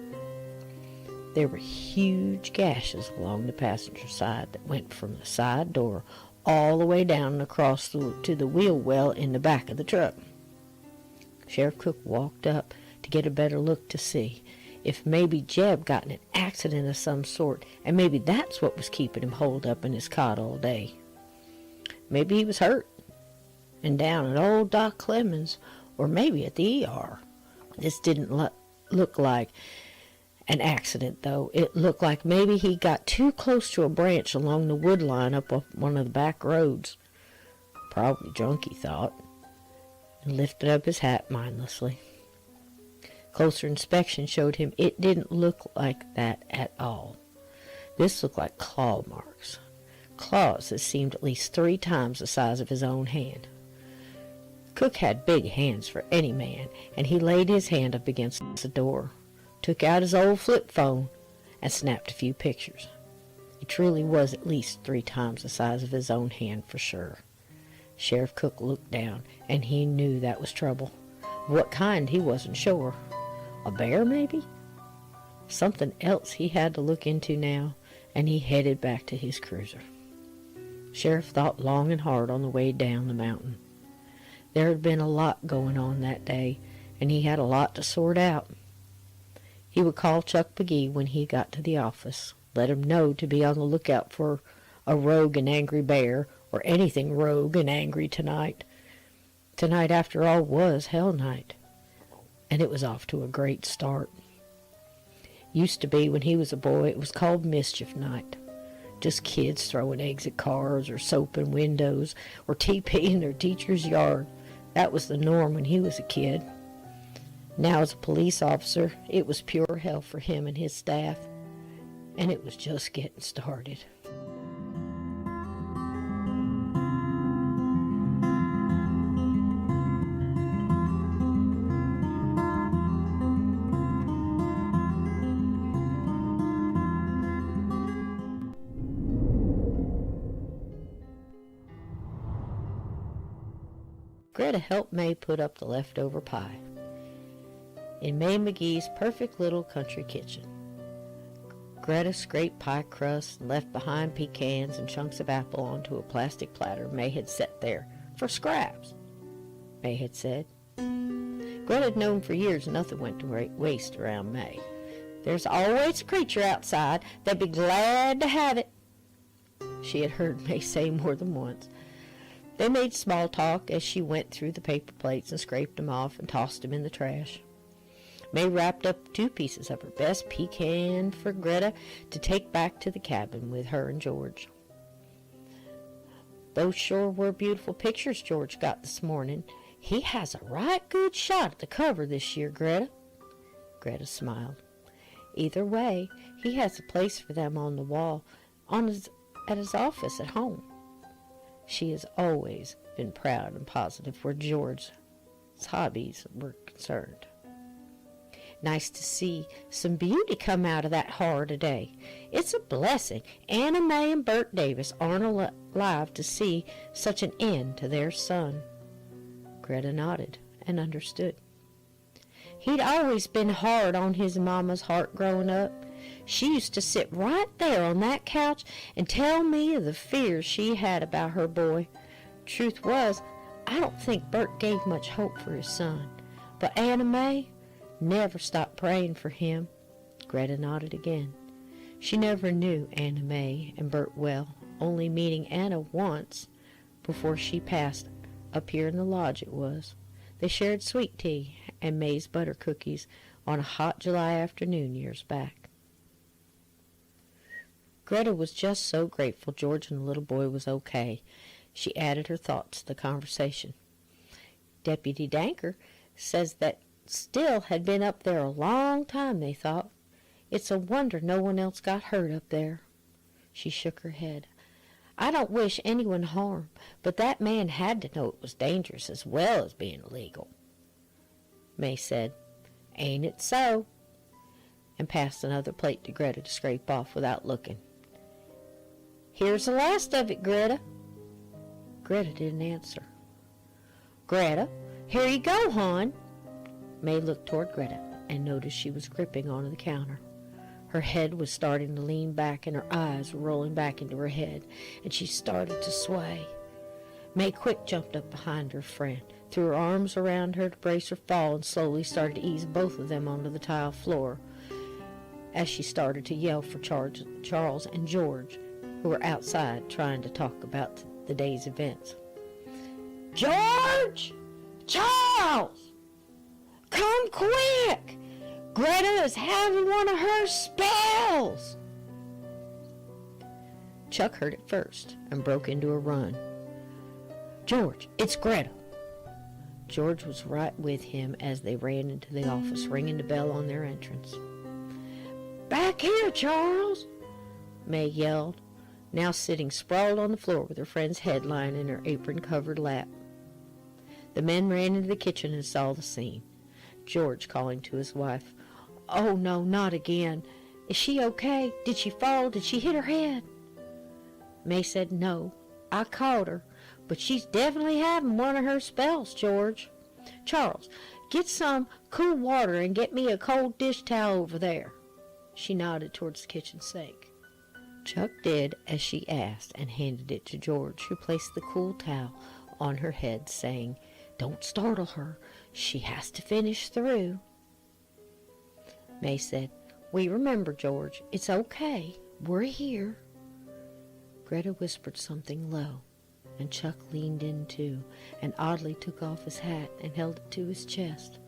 There were huge gashes along the passenger side that went from the side door all the way down and across to the wheel well in the back of the truck. Sheriff Cook walked up to get a better look to see if maybe Jeb got in an accident of some sort, and maybe that's what was keeping him holed up in his cot all day. Maybe he was hurt and down at old Doc Clemens, or maybe at the ER. This didn't look like an accident, though. It looked like maybe he got too close to a branch along the wood line up one of the back roads. Probably drunk, he thought, and lifted up his hat mindlessly. Closer inspection showed him it didn't look like that at all. This looked like claw marks. Claws that seemed at least 3 times the size of his own hand. Cook had big hands for any man, and he laid his hand up against the door, took out his old flip phone, and snapped a few pictures. He truly was at least 3 times the size of his own hand for sure. Sheriff Cook looked down, and he knew that was trouble. What kind, he wasn't sure. A bear, maybe? Something else he had to look into now, and he headed back to his cruiser. Sheriff thought long and hard on the way down the mountain. There had been a lot going on that day, and he had a lot to sort out. He would call Chuck McGee when he got to the office, let him know to be on the lookout for a rogue and angry bear, or anything rogue and angry tonight. Tonight, after all, was Hell Night, and it was off to a great start. Used to be, when he was a boy, it was called Mischief Night. Just kids throwing eggs at cars, or soap in windows, or TP in their teacher's yard. That was the norm when he was a kid. Now, as a police officer, it was pure hell for him and his staff, and it was just getting started. Greta helped May put up the leftover pie in May McGee's perfect little country kitchen. Greta scraped pie crust and left behind pecans and chunks of apple onto a plastic platter May had set there for scraps," May had said. Greta had known for years nothing went to waste around May. "There's always a creature outside that'd be glad to have it," she had heard May say more than once. They made small talk as she went through the paper plates and scraped them off and tossed them in the trash. May wrapped up 2 pieces of her best pecan for Greta to take back to the cabin with her and George. "Those sure were beautiful pictures George got this morning. He has a right good shot at the cover this year, Greta." Greta smiled. "Either way, he has a place for them on the wall at his office at home." She has always been proud and positive where George's hobbies were concerned. "Nice to see some beauty come out of that horror today. It's a blessing Anna May and Bert Davis aren't alive to see such an end to their son." Greta nodded and understood. He'd always been hard on his mama's heart growing up. She used to sit right there on that couch and tell me of the fears she had about her boy. Truth was, I don't think Bert gave much hope for his son, but Anna May never stopped praying for him. Greta nodded again. She never knew Anna May and Bert well, only meeting Anna once before she passed up here in the lodge it was. They shared sweet tea and May's butter cookies on a hot July afternoon years back. Greta was just so grateful George and the little boy was okay. She added her thoughts to the conversation. Deputy Danker says that Still had been up there a long time, they thought. It's a wonder no one else got hurt up there. She shook her head. "I don't wish anyone harm, but that man had to know it was dangerous as well as being illegal." May said, "Ain't it so?" and passed another plate to Greta to scrape off without looking. "Here's the last of it, Greta." Greta didn't answer. "Greta, here you go, hon." May looked toward Greta and noticed she was gripping onto the counter. Her head was starting to lean back and her eyes were rolling back into her head, and she started to sway. May quick jumped up behind her friend, threw her arms around her to brace her fall, and slowly started to ease both of them onto the tile floor as she started to yell for Charles and George, who were outside trying to talk about the day's events. "George! Charles! Come quick! Greta is having one of her spells!" Chuck heard it first and broke into a run. "George, it's Greta!" George was right with him as they ran into the office, ringing the bell on their entrance. "Back here, Charles!" May yelled, now sitting sprawled on the floor with her friend's head lying in her apron-covered lap. The men ran into the kitchen and saw the scene. George calling to his wife, "Oh, no, not again. Is she okay? Did she fall? Did she hit her head?" May said, "No, I caught her, but she's definitely having one of her spells, George. Charles, get some cool water and get me a cold dish towel over there." She nodded towards the kitchen sink. Chuck did as she asked and handed it to George, who placed the cool towel on her head, saying, "Don't startle her. She has to finish through." May said, "We remember, George. It's okay. We're here." Greta whispered something low, and Chuck leaned in too, and oddly took off his hat and held it to his chest.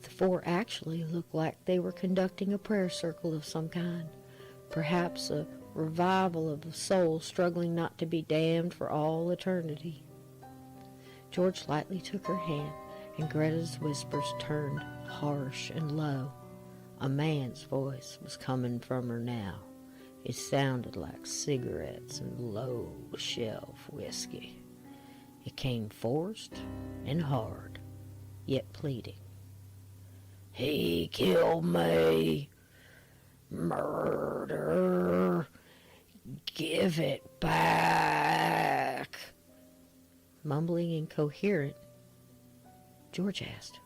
The 4 actually looked like they were conducting a prayer circle of some kind, perhaps a revival of a soul struggling not to be damned for all eternity. George lightly took her hand, and Greta's whispers turned harsh and low. A man's voice was coming from her now. It sounded like cigarettes and low-shelf whiskey. It came forced and hard, yet pleading. "He killed me. Murder. Give it back." Mumbling incoherent, George asked,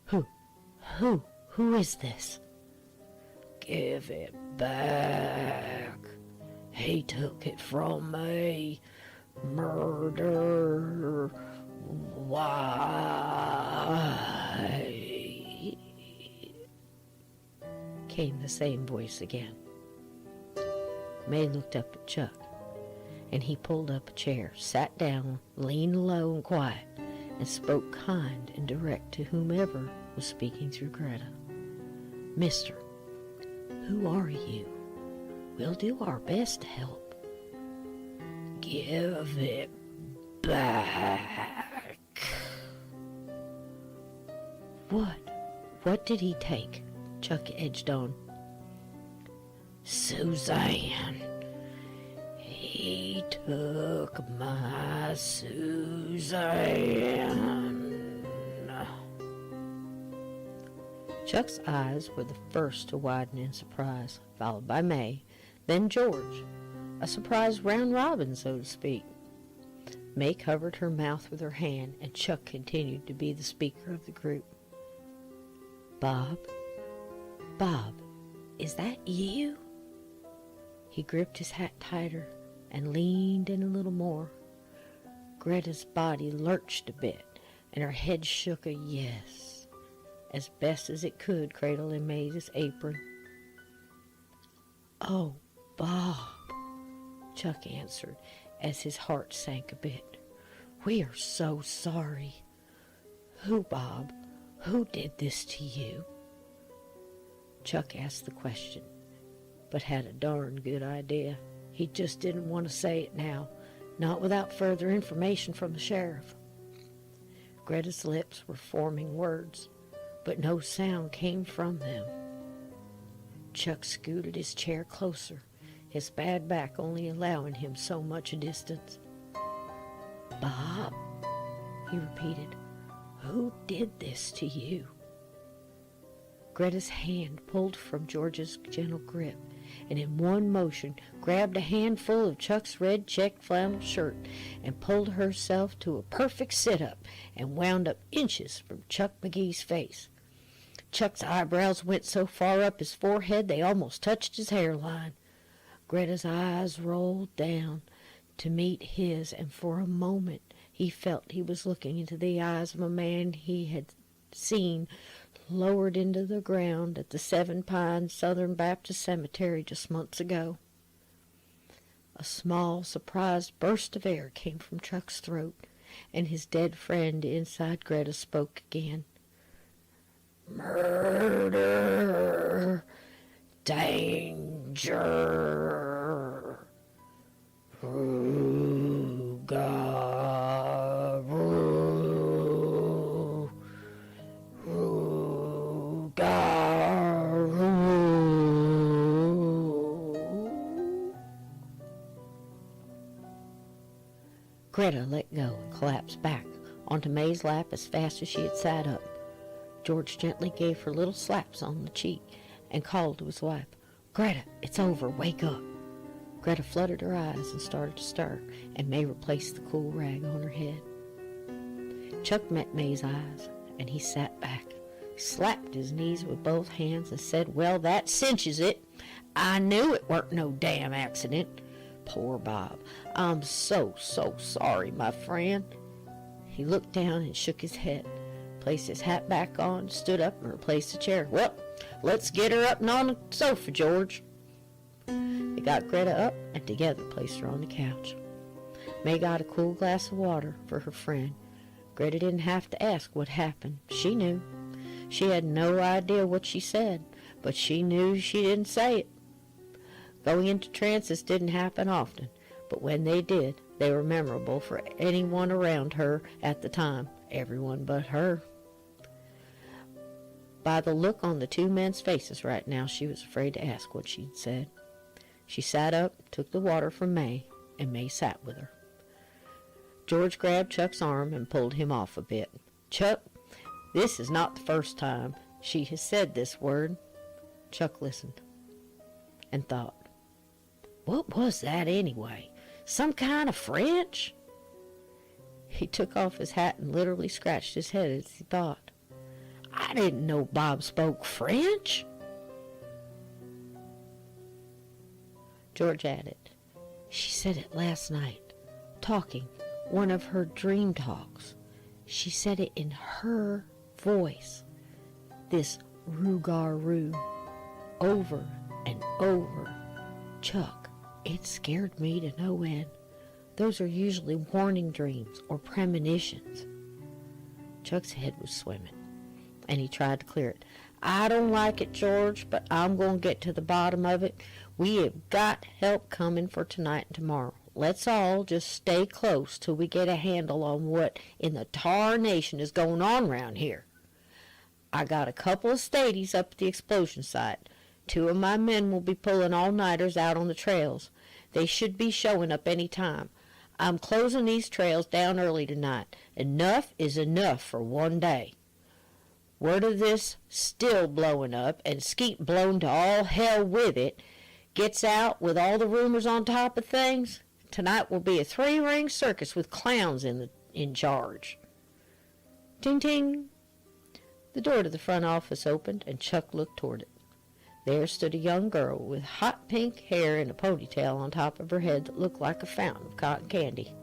Who is this?" "Give it back. He took it from me. Murder. Why? Came the same voice again. May looked up at Chuck, and he pulled up a chair, sat down, leaned low and quiet, and spoke kind and direct to whomever was speaking through Greta. Mister, who are you? We'll do our best to help. Give it back. What? What did he take? Chuck edged on. Suzanne. He took my Suzanne. Chuck's eyes were the first to widen in surprise, followed by May, then George. A surprised round robin, so to speak. May covered her mouth with her hand, and Chuck continued to be the speaker of the group. Bob? Bob, is that you? He gripped his hat tighter and leaned in a little more. Greta's body lurched a bit, and her head shook a yes, as best as it could cradle in May's apron. Oh, Bob, Chuck answered as his heart sank a bit. We are so sorry. Who, Bob? Who did this to you? Chuck asked the question, but had a darn good idea. He just didn't want to say it now, not without further information from the sheriff. Greta's lips were forming words, but no sound came from them. Chuck scooted his chair closer, his bad back only allowing him so much distance. Bob, he repeated, who did this to you? Greta's hand pulled from George's gentle grip, and in one motion grabbed a handful of Chuck's red checked flannel shirt and pulled herself to a perfect sit-up and wound up inches from Chuck McGee's face. Chuck's eyebrows went so far up his forehead they almost touched his hairline. Greta's eyes rolled down to meet his, and for a moment he felt he was looking into the eyes of a man he had seen lowered into the ground at the Seven Pines Southern Baptist Cemetery just months ago. A small, surprised burst of air came from Chuck's throat, and his dead friend inside Greta spoke again. Murder, danger, Greta let go and collapsed back onto May's lap as fast as she had sat up. George gently gave her little slaps on the cheek and called to his wife, Greta, it's over, wake up. Greta fluttered her eyes and started to stir, and May replaced the cool rag on her head. Chuck met May's eyes, and he sat back, slapped his knees with both hands, and said, Well, that cinches it. I knew it weren't no damn accident. Poor Bob. I'm so sorry, my friend. He looked down and shook his head, placed his hat back on, stood up, and replaced the chair. Well, let's get her up and on the sofa, George. They got Greta up and together placed her on the couch. May got a cool glass of water for her friend. Greta didn't have to ask what happened. She knew. She had no idea what she said, but she knew she didn't say it. Going into trances didn't happen often, but when they did, they were memorable for anyone around her at the time, everyone but her. By the look on the two men's faces right now, she was afraid to ask what she'd said. She sat up, took the water from May, and May sat with her. George grabbed Chuck's arm and pulled him off a bit. Chuck, this is not the first time she has said this word. Chuck listened and thought, what was that anyway? Some kind of French? He took off his hat and literally scratched his head as he thought. I didn't know Bob spoke French. George added, She said it last night. talking, one of her dream talks. She said it in her voice, this Rougarou, over and over. Chuck, it scared me to no end. Those are usually warning dreams or premonitions. Chuck's head was swimming, and he tried to clear it. I don't like it, George, but I'm going to get to the bottom of it. We have got help coming for tonight and tomorrow. Let's all just stay close till we get a handle on what in the tarnation is going on round here. I got a couple of stadies up at the explosion site. 2 of my men will be pulling all-nighters out on the trails. They should be showing up any time. I'm closing these trails down early tonight. Enough is enough for one day. Word of this still blowing up, and skeet blown to all hell with it, gets out with all the rumors on top of things. Tonight will be a 3-ring circus with clowns in charge. Ting ting. The door to the front office opened, and Chuck looked toward it. There stood a young girl with hot pink hair and a ponytail on top of her head that looked like a fountain of cotton candy.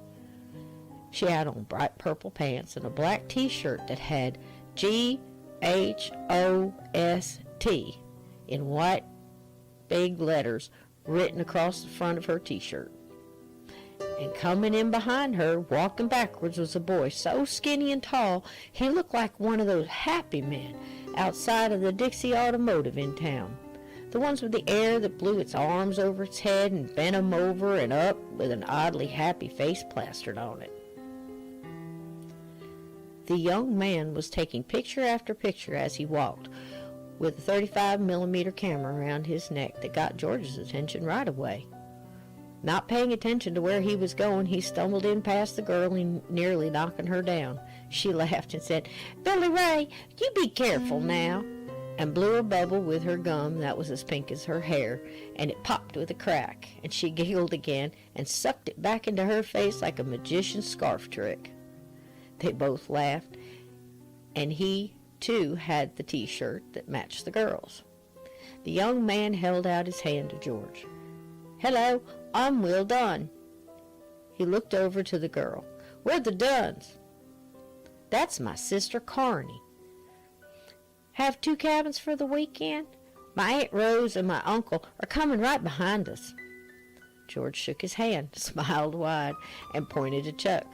She had on bright purple pants and a black T-shirt that had G-H-O-S-T in white big letters written across the front of her T-shirt. And coming in behind her, walking backwards, was a boy so skinny and tall he looked like one of those happy men outside of the Dixie Automotive in town. The ones with the air that blew its arms over its head and bent him over and up with an oddly happy face plastered on it. The young man was taking picture after picture as he walked, with a 35mm camera around his neck that got George's attention right away. Not paying attention to where he was going, he stumbled in past the girl and nearly knocking her down. She laughed and said, "Billy Ray, you be careful now," and blew a bubble with her gum that was as pink as her hair, and it popped with a crack, and she giggled again and sucked it back into her face like a magician's scarf trick. They both laughed, and he, too, had the T-shirt that matched the girl's. The young man held out his hand to George. "Hello, I'm Will Dunn." He looked over to the girl. "We're the Dunns." "That's my sister Carney." "Have 2 cabins for the weekend? My Aunt Rose and my uncle are coming right behind us." George shook his hand, smiled wide, and pointed to Chuck.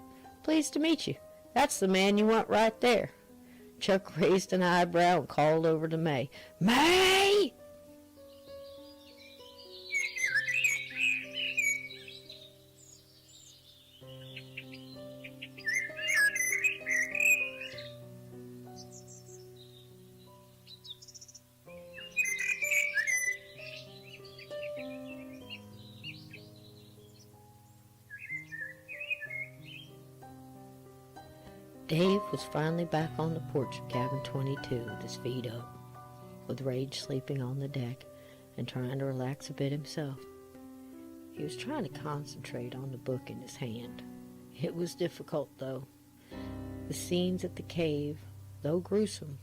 "Pleased to meet you. That's the man you want right there." Chuck raised an eyebrow and called over to May. "May!" Dave was finally back on the porch of cabin 22 with his feet up, with Rage sleeping on the deck and trying to relax a bit himself. He was trying to concentrate on the book in his hand. It was difficult, though. The scenes at the cave, though gruesome,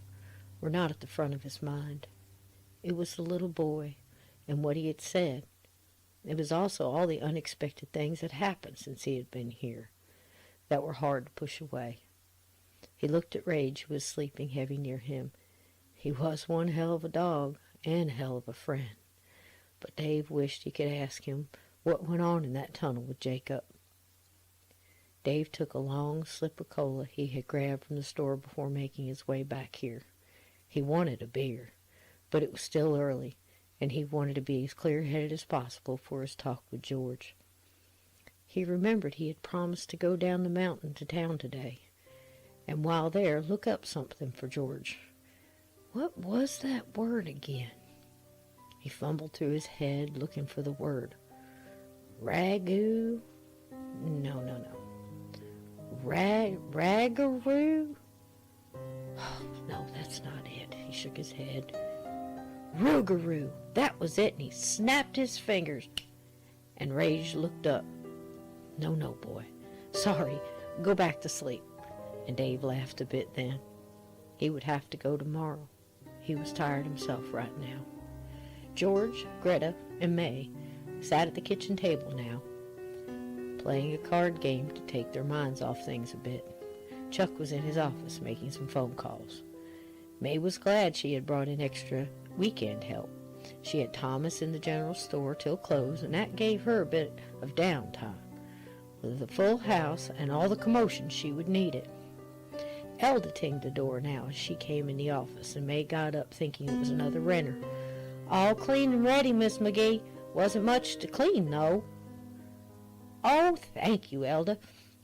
were not at the front of his mind. It was the little boy and what he had said. It was also all the unexpected things that happened since he had been here that were hard to push away. He looked at Rage, who was sleeping heavy near him. He was one hell of a dog and hell of a friend. But Dave wished he could ask him what went on in that tunnel with Jacob. Dave took a long slip of cola he had grabbed from the store before making his way back here. He wanted a beer, but it was still early, and he wanted to be as clear-headed as possible for his talk with George. He remembered he had promised to go down the mountain to town today, and while there, look up something for George. What was that word again? He fumbled through his head, looking for the word. Ragu? No. Ragaroo? Oh, no, that's not it. He shook his head. Rougarou. That was it, and he snapped his fingers. And Rage looked up. No, boy. Sorry. Go back to sleep. And Dave laughed a bit then. He would have to go tomorrow. He was tired himself right now. George, Greta, and May sat at the kitchen table now. playing a card game to take their minds off things a bit. Chuck was in his office making some phone calls. May was glad she had brought in extra weekend help. She had Thomas in the general store till close, and that gave her a bit of downtime. With the full house and all the commotion, she would need it. Elda tinged the door now as she came in the office, and May got up thinking it was another renter. "All clean and ready, Miss McGee. Wasn't much to clean, though." "Oh, thank you, Elda.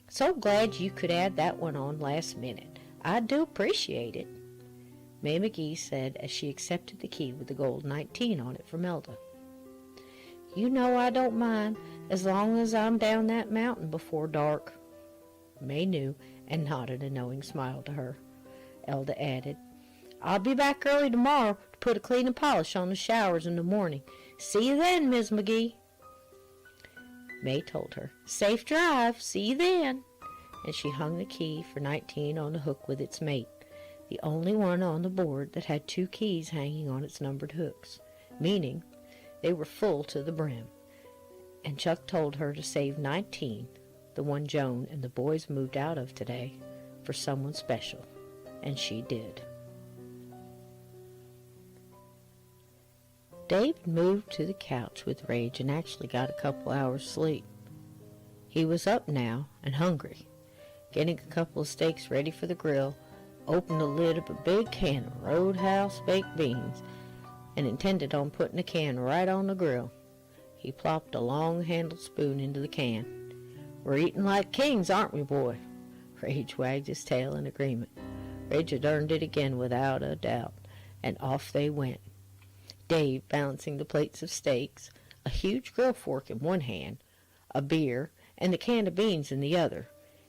So glad you could add that one on last minute. I do appreciate it," May McGee said as she accepted the key with the gold 19 on it from Elda. "You know I don't mind, as long as I'm down that mountain before dark." May knew and nodded a knowing smile to her. Elda added, "I'll be back early tomorrow to put a clean and polish on the showers in the morning. See you then, Miss McGee." May told her, "Safe drive, see you then," and she hung the key for 19 on the hook with its mate, the only one on the board that had 2 keys hanging on its numbered hooks, meaning they were full to the brim. And Chuck told her to save 19, the one Joan and the boys moved out of today, for someone special, and she did. Dave moved to the couch with rage and actually got a couple hours sleep. He was up now and hungry. Getting a couple of steaks ready for the grill, opened the lid of a big can of Roadhouse baked beans and intended on putting the can right on the grill. He plopped a long-handled spoon into the can. "We're eating like kings, aren't we, boy?" Rage wagged his tail in agreement. Rage had earned it again without a doubt, and off they went. Dave balancing the plates of steaks, a huge grill fork in one hand, a beer, and the can of beans in the other.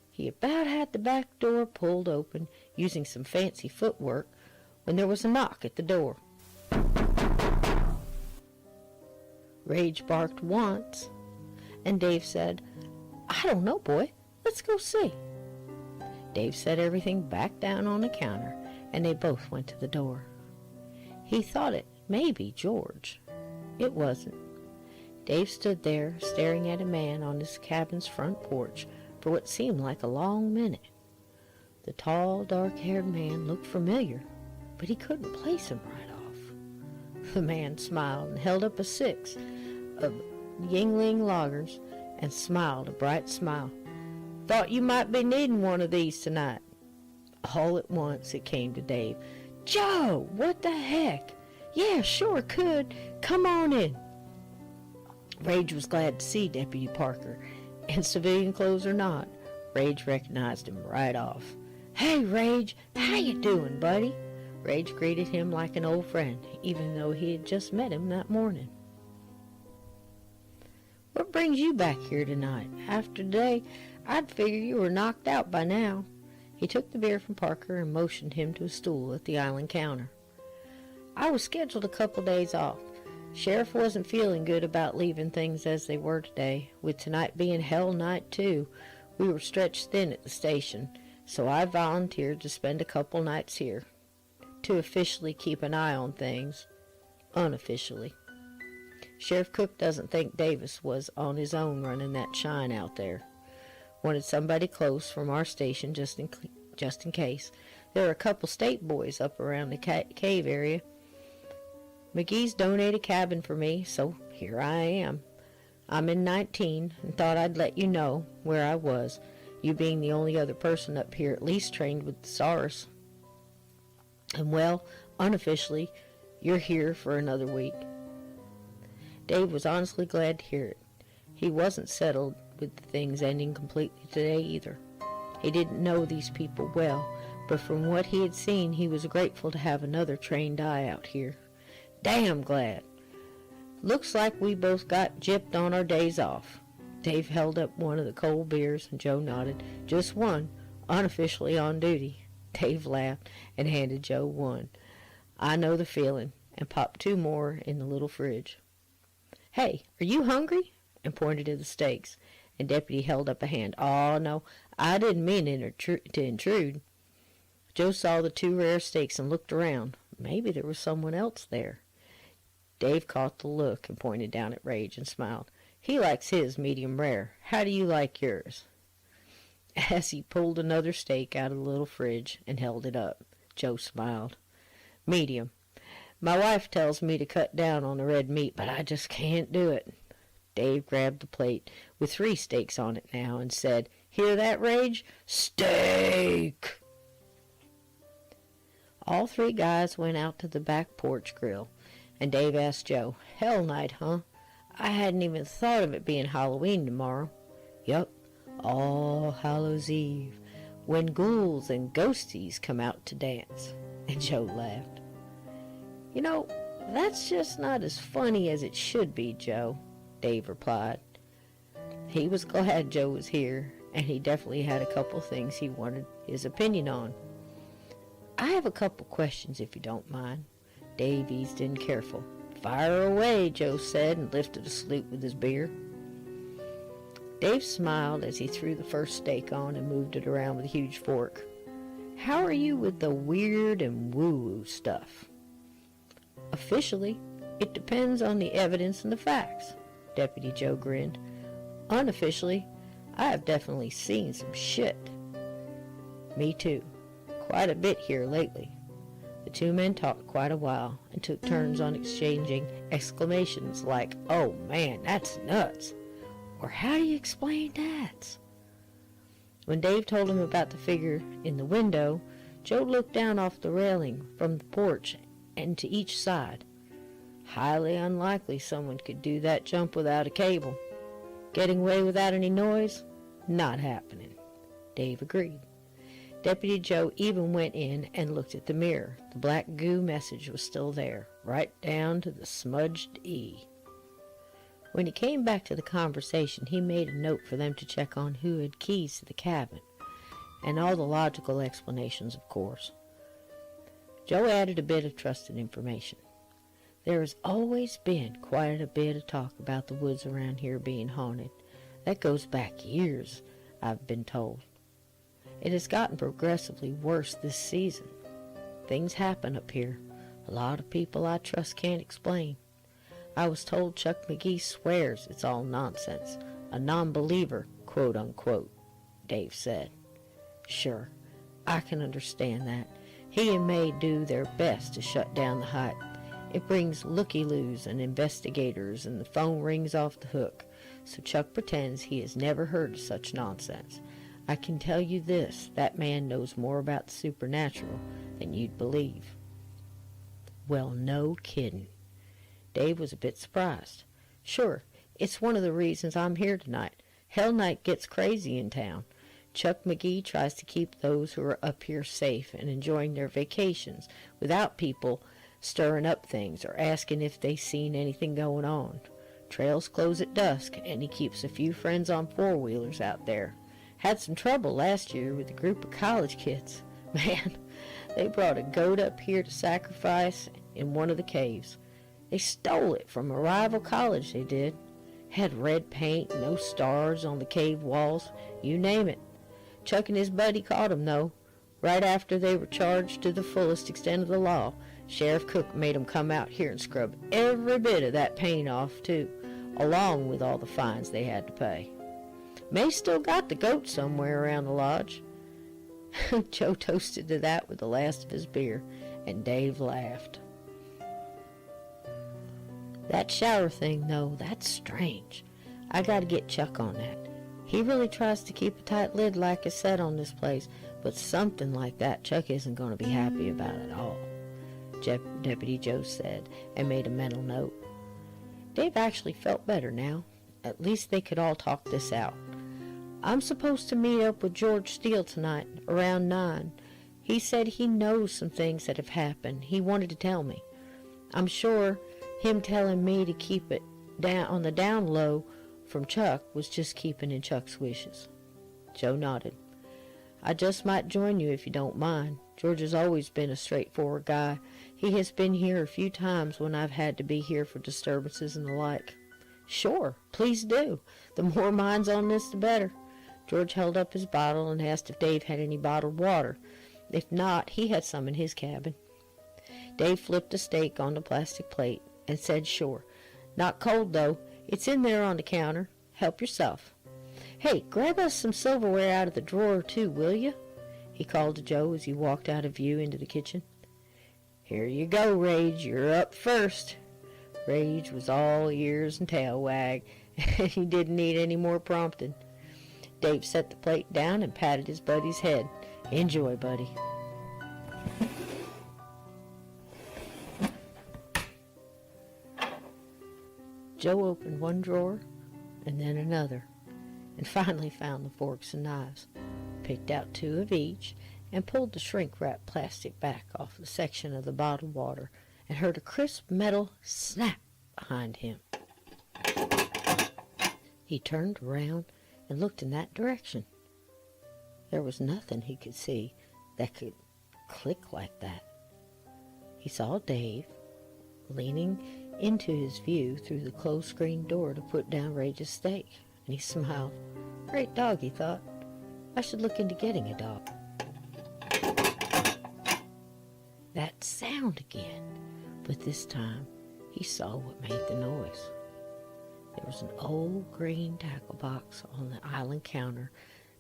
He about had the back door pulled open, using some fancy footwork, when there was a knock at the door. Rage barked once, and Dave said, "I don't know, boy. Let's go see." Dave set everything back down on the counter, and they both went to the door. He thought it may be George. It wasn't. Dave stood there, staring at a man on his cabin's front porch for what seemed like a long minute. The tall, dark-haired man looked familiar, but he couldn't place him right off. The man smiled and held up a 6 of Yingling lagers and smiled a bright smile. "Thought you might be needing one of these tonight." All at once it came to Dave. "Joe, what the heck? Yeah, sure could. Come on in." Rage was glad to see Deputy Parker, in civilian clothes or not. Rage recognized him right off. "Hey, Rage, how you doing, buddy?" Rage greeted him like an old friend, even though he had just met him that morning. "What brings you back here tonight? After today, I'd figure you were knocked out by now." He took the beer from Parker and motioned him to a stool at the island counter. "I was scheduled a couple days off. Sheriff wasn't feeling good about leaving things as they were today. With tonight being hell night, too, we were stretched thin at the station, so I volunteered to spend a couple nights here, to officially keep an eye on things, unofficially. Sheriff Cook doesn't think Davis was on his own running that shine out there. Wanted somebody close from our station just in case. There are a couple state boys up around the cave area. McGee's donated a cabin for me, so here I am. I'm in 19 and thought I'd let you know where I was, you being the only other person up here at least trained with the SARS. And well, unofficially, you're here for another week." Dave was honestly glad to hear it. He wasn't settled with the things ending completely today either. He didn't know these people well, but from what he had seen, he was grateful to have another trained eye out here. "Damn glad. Looks like we both got gypped on our days off." Dave held up one of the cold beers, and Joe nodded. "Just one, unofficially on duty." Dave laughed and handed Joe one. "I know the feeling," and popped 2 more in the little fridge. "Hey, are you hungry?" and pointed to the steaks, and Deputy held up a hand. "Oh, no, I didn't mean to intrude." Joe saw the 2 rare steaks and looked around. Maybe there was someone else there. Dave caught the look and pointed down at Rage and smiled. He likes his medium rare. How do you like yours?" As he pulled another steak out of the little fridge and held it up, Joe smiled. "Medium. My wife tells me to cut down on the red meat, but I just can't do it." Dave grabbed the plate with 3 steaks on it now and said, "Hear that, Rage? Steak!" All 3 guys went out to the back porch grill, and Dave asked Joe, "Hell night, huh? I hadn't even thought of it being Halloween tomorrow." "Yup, All Hallows Eve, when ghouls and ghosties come out to dance." And Joe laughed. "You know, that's just not as funny as it should be, Joe," Dave replied. He was glad Joe was here, and he definitely had a couple things he wanted his opinion on. "I have a couple questions, if you don't mind." Dave eased in careful. "Fire away," Joe said, and lifted a salute with his beer. Dave smiled as he threw the first steak on and moved it around with a huge fork. "How are you with the weird and woo-woo stuff?" "Officially, it depends on the evidence and the facts," Deputy Joe grinned. "Unofficially, I have definitely seen some shit." "Me too. Quite a bit here lately." The 2 men talked quite a while and took turns on exchanging exclamations like, "Oh man, that's nuts," or "How do you explain that?" When Dave told him about the figure in the window, Joe looked down off the railing from the porch and to each side. Highly unlikely someone could do that jump without a cable. Getting away without any noise? Not happening. Dave agreed. Deputy Joe even went in and looked at the mirror. The black goo message was still there, right down to the smudged E. When he came back to the conversation, he made a note for them to check on who had keys to the cabin, and all the logical explanations, of course. Joe added a bit of trusted information. There has always been quite a bit of talk about the woods around here being haunted. That goes back years, I've been told. It has gotten progressively worse this season. Things happen up here. A lot of people I trust can't explain. I was told Chuck McGee swears it's all nonsense. A non-believer, quote-unquote, Dave said. Sure, I can understand that. He and May do their best to shut down the hype. It brings looky-loos and investigators, and the phone rings off the hook. So Chuck pretends he has never heard of such nonsense. I can tell you this, that man knows more about the supernatural than you'd believe. Well, no kidding. Dave was a bit surprised. Sure, it's one of the reasons I'm here tonight. Hell Night gets crazy in town. Chuck McGee tries to keep those who are up here safe and enjoying their vacations without people stirring up things or asking if they've seen anything going on. Trails close at dusk, and he keeps a few friends on four-wheelers out there. Had some trouble last year with a group of college kids. Man, they brought a goat up here to sacrifice in one of the caves. They stole it from a rival college, they did. Had red paint, no stars on the cave walls, you name it. Chuck and his buddy caught 'em, though. Right after they were charged to the fullest extent of the law, Sheriff Cook made 'em come out here and scrub every bit of that paint off, too, along with all the fines they had to pay. May still got the goat somewhere around the lodge. Joe toasted to that with the last of his beer, and Dave laughed. That shower thing, though, that's strange. I gotta get Chuck on that. He really tries to keep a tight lid, like I said, on this place, but something like that Chuck isn't going to be happy about at all, Deputy Joe said, and made a mental note. Dave actually felt better now. At least they could all talk this out. I'm supposed to meet up with George Steele tonight, around 9. He said he knows some things that have happened. He wanted to tell me. I'm sure him telling me to keep it down on the down low from Chuck was just keeping in Chuck's wishes. Joe nodded. I just might join you if you don't mind. George has always been a straightforward guy. He has been here a few times when I've had to be here for disturbances and the like. Sure, please do. The more minds on this, the better. George held up his bottle and asked if Dave had any bottled water. If not, he had some in his cabin. Dave flipped a steak on the plastic plate and said sure. Not cold, though. It's in there on the counter. Help yourself. Hey, grab us some silverware out of the drawer, too, will you? He called to Joe as he walked out of view into the kitchen. Here you go, Rage. You're up first. Rage was all ears and tail wag, and he didn't need any more prompting. Dave set the plate down and patted his buddy's head. Enjoy, buddy. Joe opened one drawer and then another, and finally found the forks and knives, picked out 2 of each, and pulled the shrink-wrapped plastic back off the section of the bottled water, and heard a crisp metal snap behind him. He turned around and looked in that direction. There was nothing he could see that could click like that. He saw Dave leaning into his view through the closed screen door to put down Rage's steak, and he smiled. Great dog, he thought. I should look into getting a dog. That sound again, but this time he saw what made the noise. There was an old green tackle box on the island counter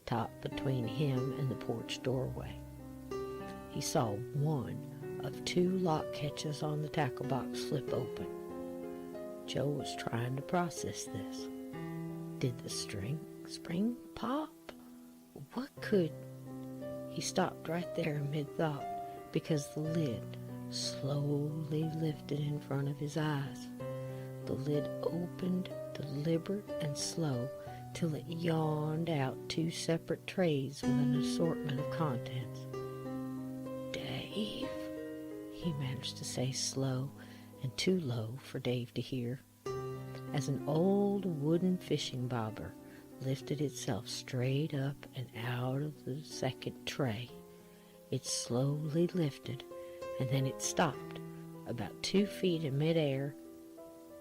top between him and the porch doorway. He saw one of 2 lock catches on the tackle box flip open. Joe was trying to process this. Did the spring pop? What could... He stopped right there in mid-thought because the lid slowly lifted in front of his eyes. The lid opened deliberate and slow till it yawned out 2 separate trays with an assortment of contents. Dave, he managed to say slow and too low for Dave to hear, as an old wooden fishing bobber lifted itself straight up and out of the second tray. It slowly lifted, and then it stopped about 2 feet in midair,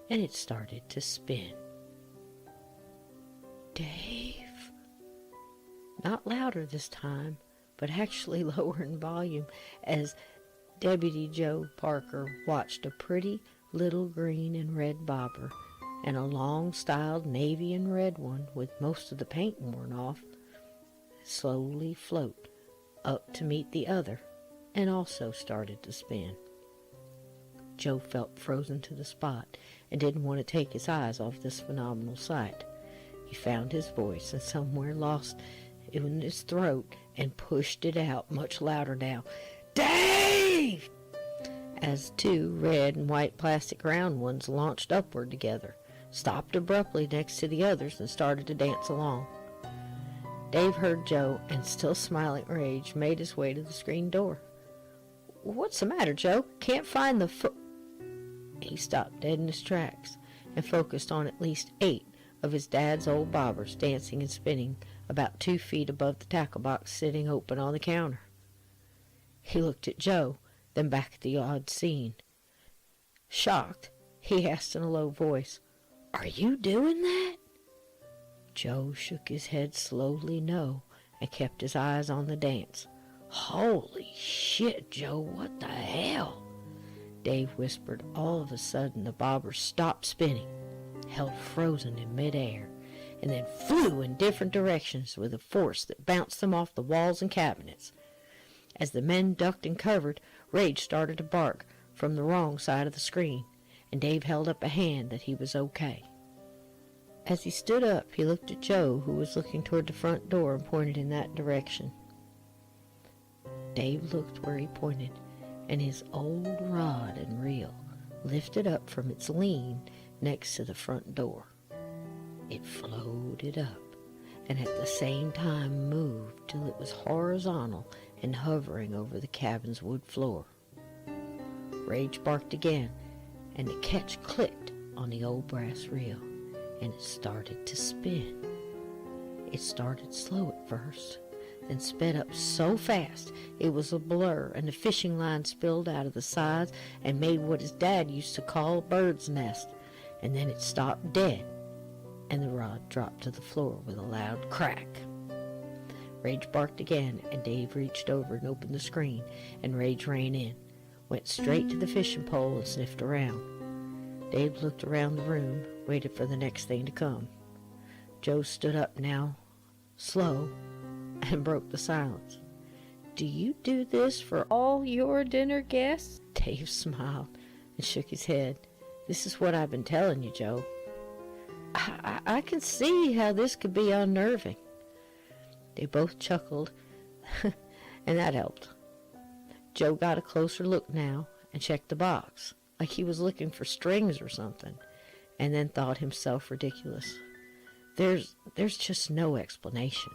and it started to spin. Dave! Not louder this time, but actually lower in volume, as Deputy Joe Parker watched a pretty little green and red bobber and a long-styled navy and red one with most of the paint worn off slowly float up to meet the other, and also started to spin. Joe felt frozen to the spot and didn't want to take his eyes off this phenomenal sight. He found his voice and somewhere lost in his throat and pushed it out much louder now. Dave! As 2 red and white plastic round ones launched upward together, stopped abruptly next to the others, and started to dance along. Dave heard Joe, and still smiling Rage, made his way to the screen door. What's the matter, Joe? Can't find the He stopped dead in his tracks and focused on at least 8 of his dad's old bobbers dancing and spinning about 2 feet above the tackle box sitting open on the counter. He looked at Joe, then back at the odd scene. Shocked, he asked in a low voice, Are you doing that? Joe shook his head slowly no and kept his eyes on the dance. Holy shit, Joe, what the hell? Dave whispered. All of a sudden the bobbers stopped spinning, held frozen in midair, and then flew in different directions with a force that bounced them off the walls and cabinets. As the men ducked and covered, Rage started to bark from the wrong side of the screen, and Dave held up a hand that he was okay. As he stood up, he looked at Joe, who was looking toward the front door, and pointed in that direction. Dave looked where he pointed, and his old rod and reel lifted up from its lean next to the front door. It floated up, and at the same time moved till it was horizontal and hovering over the cabin's wood floor. Rage barked again, and the catch clicked on the old brass reel, and it started to spin. It started slow at first, then sped up so fast it was a blur, and the fishing line spilled out of the sides and made what his dad used to call a bird's nest, and then it stopped dead, and the rod dropped to the floor with a loud crack. Rage barked again, and Dave reached over and opened the screen, and Rage ran in, went straight to the fishing pole and sniffed around. Dave looked around the room waited for the next thing to come. Joe stood up now, slow, and broke the silence. "Do you do this for all your dinner guests?" Dave smiled and shook his head. "This is what I've been telling you, Joe." I can see how this could be unnerving." They both chuckled, and that helped. Joe got a closer look now and checked the box, like he was looking for strings or something, and then thought himself ridiculous. There's just no explanation."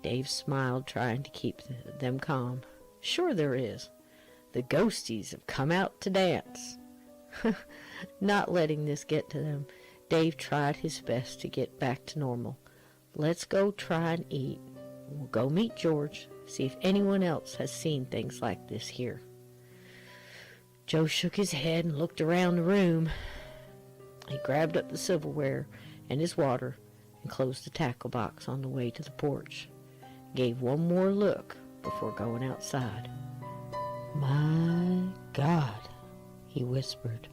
Dave smiled, trying to keep them calm. "Sure there is. The ghosties have come out to dance." Not letting this get to them, Dave tried his best to get back to normal. "Let's go try and eat. We'll go meet George, see if anyone else has seen things like this here." Joe shook his head and looked around the room. He grabbed up the silverware and his water and closed the tackle box on the way to the porch. Gave one more look before going outside. "My God," he whispered.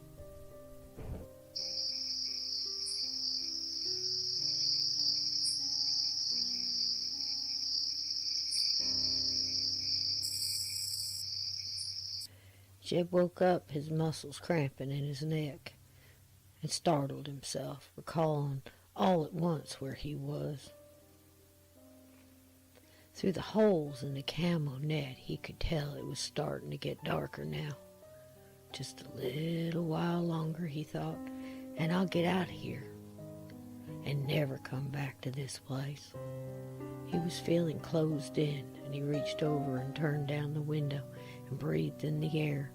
Jeb woke up, his muscles cramping in his neck, and startled himself, recalling all at once where he was. Through the holes in the camo net, he could tell it was starting to get darker now. Just a little while longer, he thought, and I'll get out of here and never come back to this place. He was feeling closed in, and he reached over and turned down the window and breathed in the air.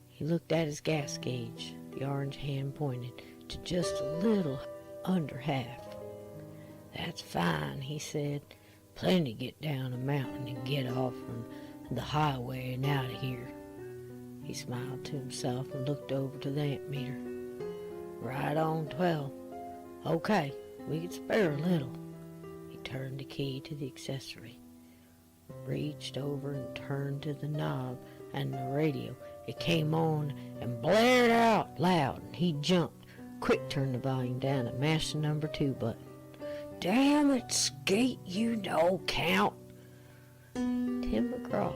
He looked at his gas gauge. The orange hand pointed to just a little under half. "That's fine," he said. "Plenty to get down a mountain and get off on the highway and out of here." He smiled to himself and looked over to the amp meter. "Right on 12. Okay, we could spare a little." He turned the key to the accessory, reached over and turned to the knob and the radio. It came on and blared out loud, and he jumped, quick turned the volume down and mashed the number 2 button. "Damn it, Skate, you don't count." Tim McCloud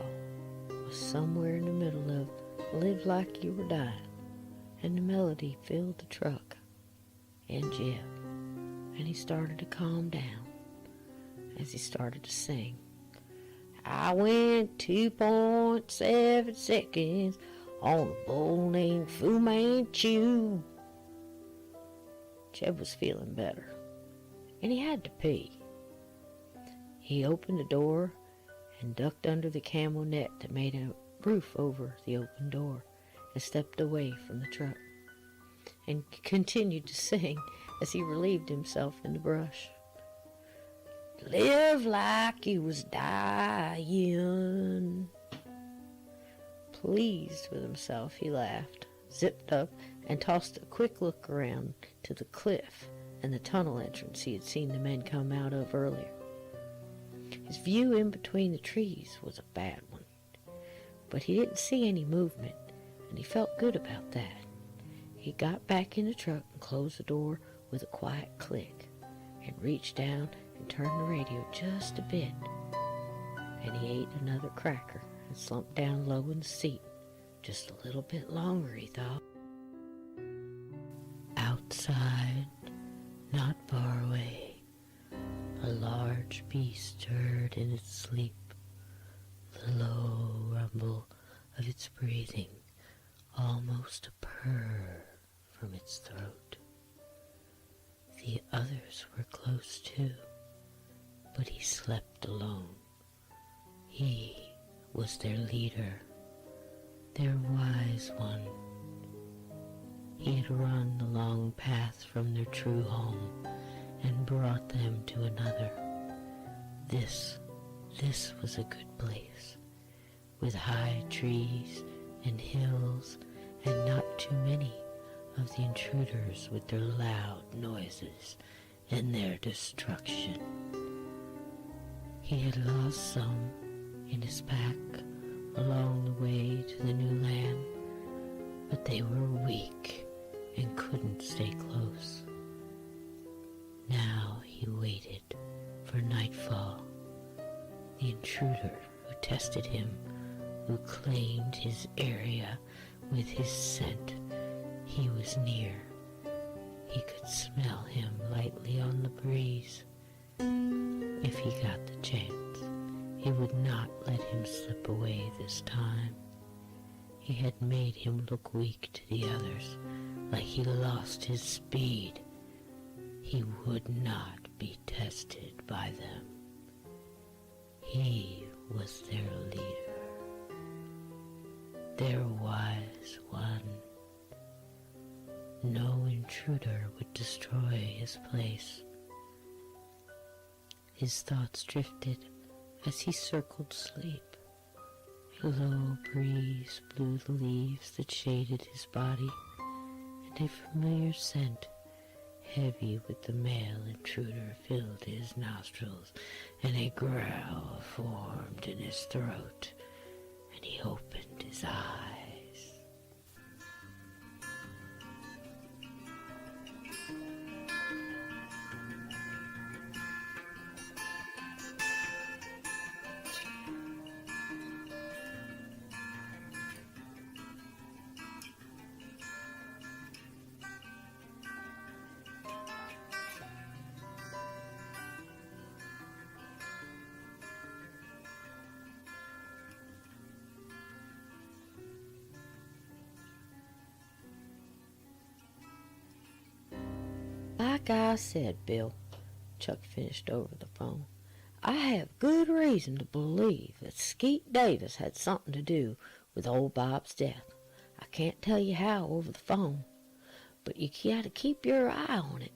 was somewhere in the middle of "Live Like You Were Dying," and the melody filled the truck and Jeb, and he started to calm down as he started to sing. "I went 2.7 seconds on a bull named Fu Manchu." Jeb was feeling better, and he had to pee. He opened the door and ducked under the camo net that made a roof over the open door and stepped away from the truck and continued to sing as he relieved himself in the brush. "Live like you was dying." Pleased with himself, he laughed, zipped up, and tossed a quick look around to the cliff and the tunnel entrance he had seen the men come out of earlier. His view in between the trees was a bad one, but he didn't see any movement, and he felt good about that. He got back in the truck and closed the door with a quiet click, and reached down and turned the radio just a bit. And he ate another cracker and slumped down low in the seat. Just a little bit longer, he thought. Outside, not far away, a large beast stirred in its sleep, the low rumble of its breathing, almost a purr from its throat. The others were close too, but he slept alone. He was their leader, their wise one. He had run the long path from their true home and brought them to another. This was a good place, with high trees and hills and not too many of the intruders with their loud noises and their destruction. He had lost some in his pack along the way to the new land, but they were weak and couldn't stay close. Now he waited for nightfall. The intruder who tested him, who claimed his area with his scent, he was near. He could smell him lightly on the breeze. If he got the chance, he would not let him slip away this time. He had made him look weak to the others, like he lost his speed. He would not be tested by them. He was their leader, their wise one. No intruder would destroy his place. His thoughts drifted as he circled sleep. A low breeze blew the leaves that shaded his body, and a familiar scent, heavy with the male intruder, filled his nostrils, and a growl formed in his throat, and he opened his eyes. Like I said, Bill, Chuck finished over the phone, I have good reason to believe that Skeet Davis had something to do with old Bob's death. I can't tell you how over the phone, but you gotta keep your eye on it,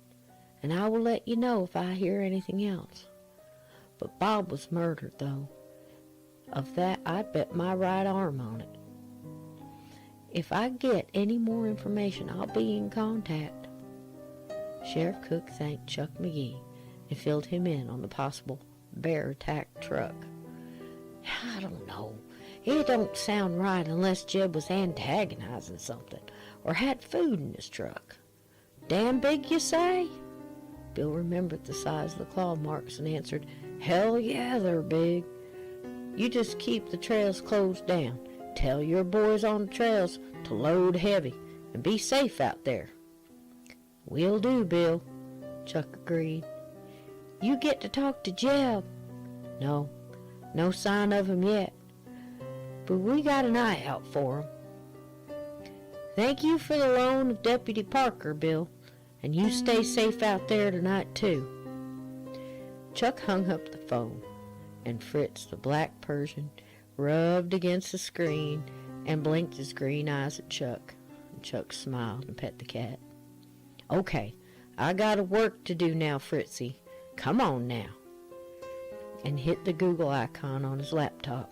and I will let you know if I hear anything else. But Bob was murdered, though. Of that, I'd bet my right arm on it. If I get any more information, I'll be in contact. Sheriff Cook thanked Chuck McGee and filled him in on the possible bear attack truck. I don't know. It don't sound right unless Jeb was antagonizing something or had food in his truck. Damn big, you say? Bill remembered the size of the claw marks and answered, Hell yeah, they're big. You just keep the trails closed down. Tell your boys on the trails to load heavy and be safe out there. Will do, Bill, Chuck agreed. You get to talk to Jeb? No sign of him yet, but we got an eye out for him. Thank you for the loan of Deputy Parker, Bill, and you stay safe out there tonight, too. Chuck hung up the phone, and Fritz, the black Persian, rubbed against the screen and blinked his green eyes at Chuck. And Chuck smiled and pet the cat. Okay, I got work to do now, Fritzy. Come on now. And hit the Google icon on his laptop.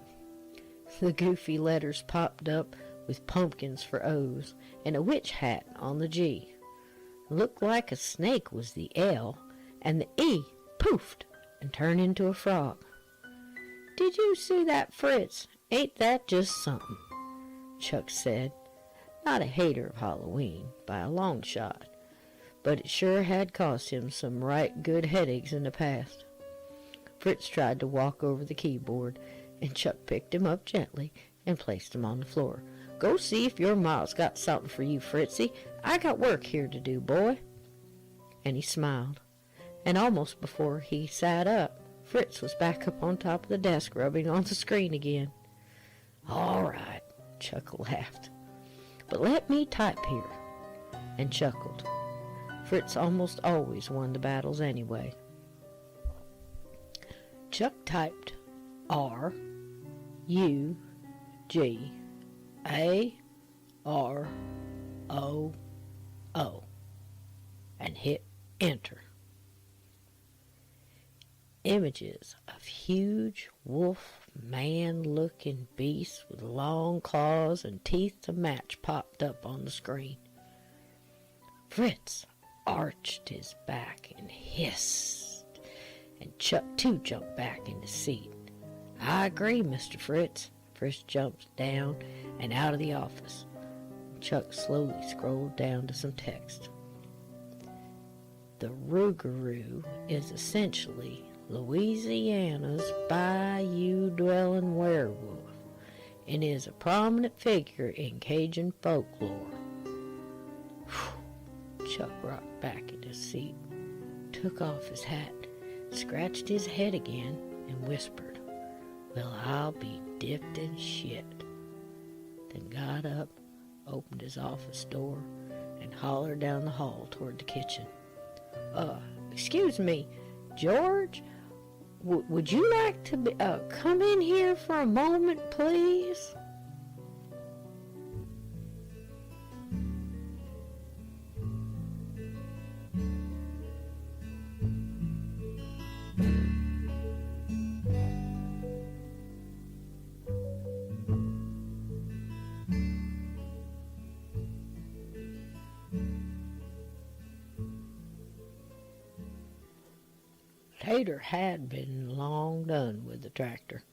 The goofy letters popped up with pumpkins for O's and a witch hat on the G. Looked like a snake was the L, and the E poofed and turned into a frog. Did you see that, Fritz? Ain't that just something? Chuck said, not a hater of Halloween by a long shot, but it sure had cost him some right good headaches in the past. Fritz tried to walk over the keyboard, and Chuck picked him up gently and placed him on the floor. Go see if your ma's got something for you, Fritzy. I got work here to do, boy. And he smiled, and almost before he sat up, Fritz was back up on top of the desk rubbing on the screen again. All right, Chuck laughed. But let me type here, and chuckled. Fritz almost always won the battles anyway. Chuck typed RUGAROO and hit enter. Images of huge wolf man-looking beasts with long claws and teeth to match popped up on the screen. Fritz arched his back and hissed, and Chuck too jumped back in the seat. I agree, Mr. Fritz. Fritz jumped down and out of the office. Chuck slowly scrolled down to some text. The Rougarou is essentially Louisiana's bayou-dwelling werewolf and is a prominent figure in Cajun folklore. Chuck rocked back in his seat, took off his hat, scratched his head again, and whispered, "Well, I'll be dipped in shit." Then got up, opened his office door, and hollered down the hall toward the kitchen. Excuse me, George? Would you like to come in here for a moment, please?" Tater had been long done with the tractor,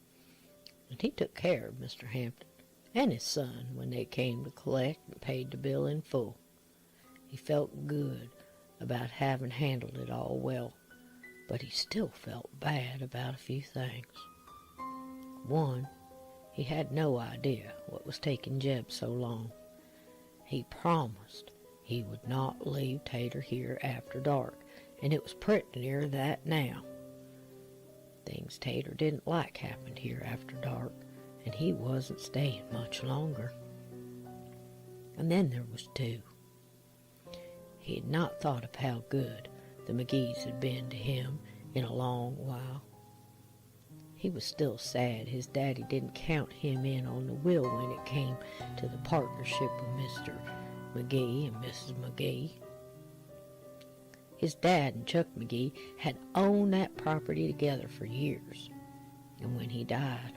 and he took care of Mr. Hampton and his son when they came to collect and paid the bill in full. He felt good about having handled it all well, but he still felt bad about a few things. One, he had no idea what was taking Jeb so long. He promised he would not leave Tater here after dark, and it was pretty near that now. Things Tater didn't like happened here after dark, and he wasn't staying much longer. And then there was two. He had not thought of how good the McGees had been to him in a long while. He was still sad his daddy didn't count him in on the will when it came to the partnership with Mr. McGee and Mrs. McGee. His dad and Chuck McGee had owned that property together for years, and when he died,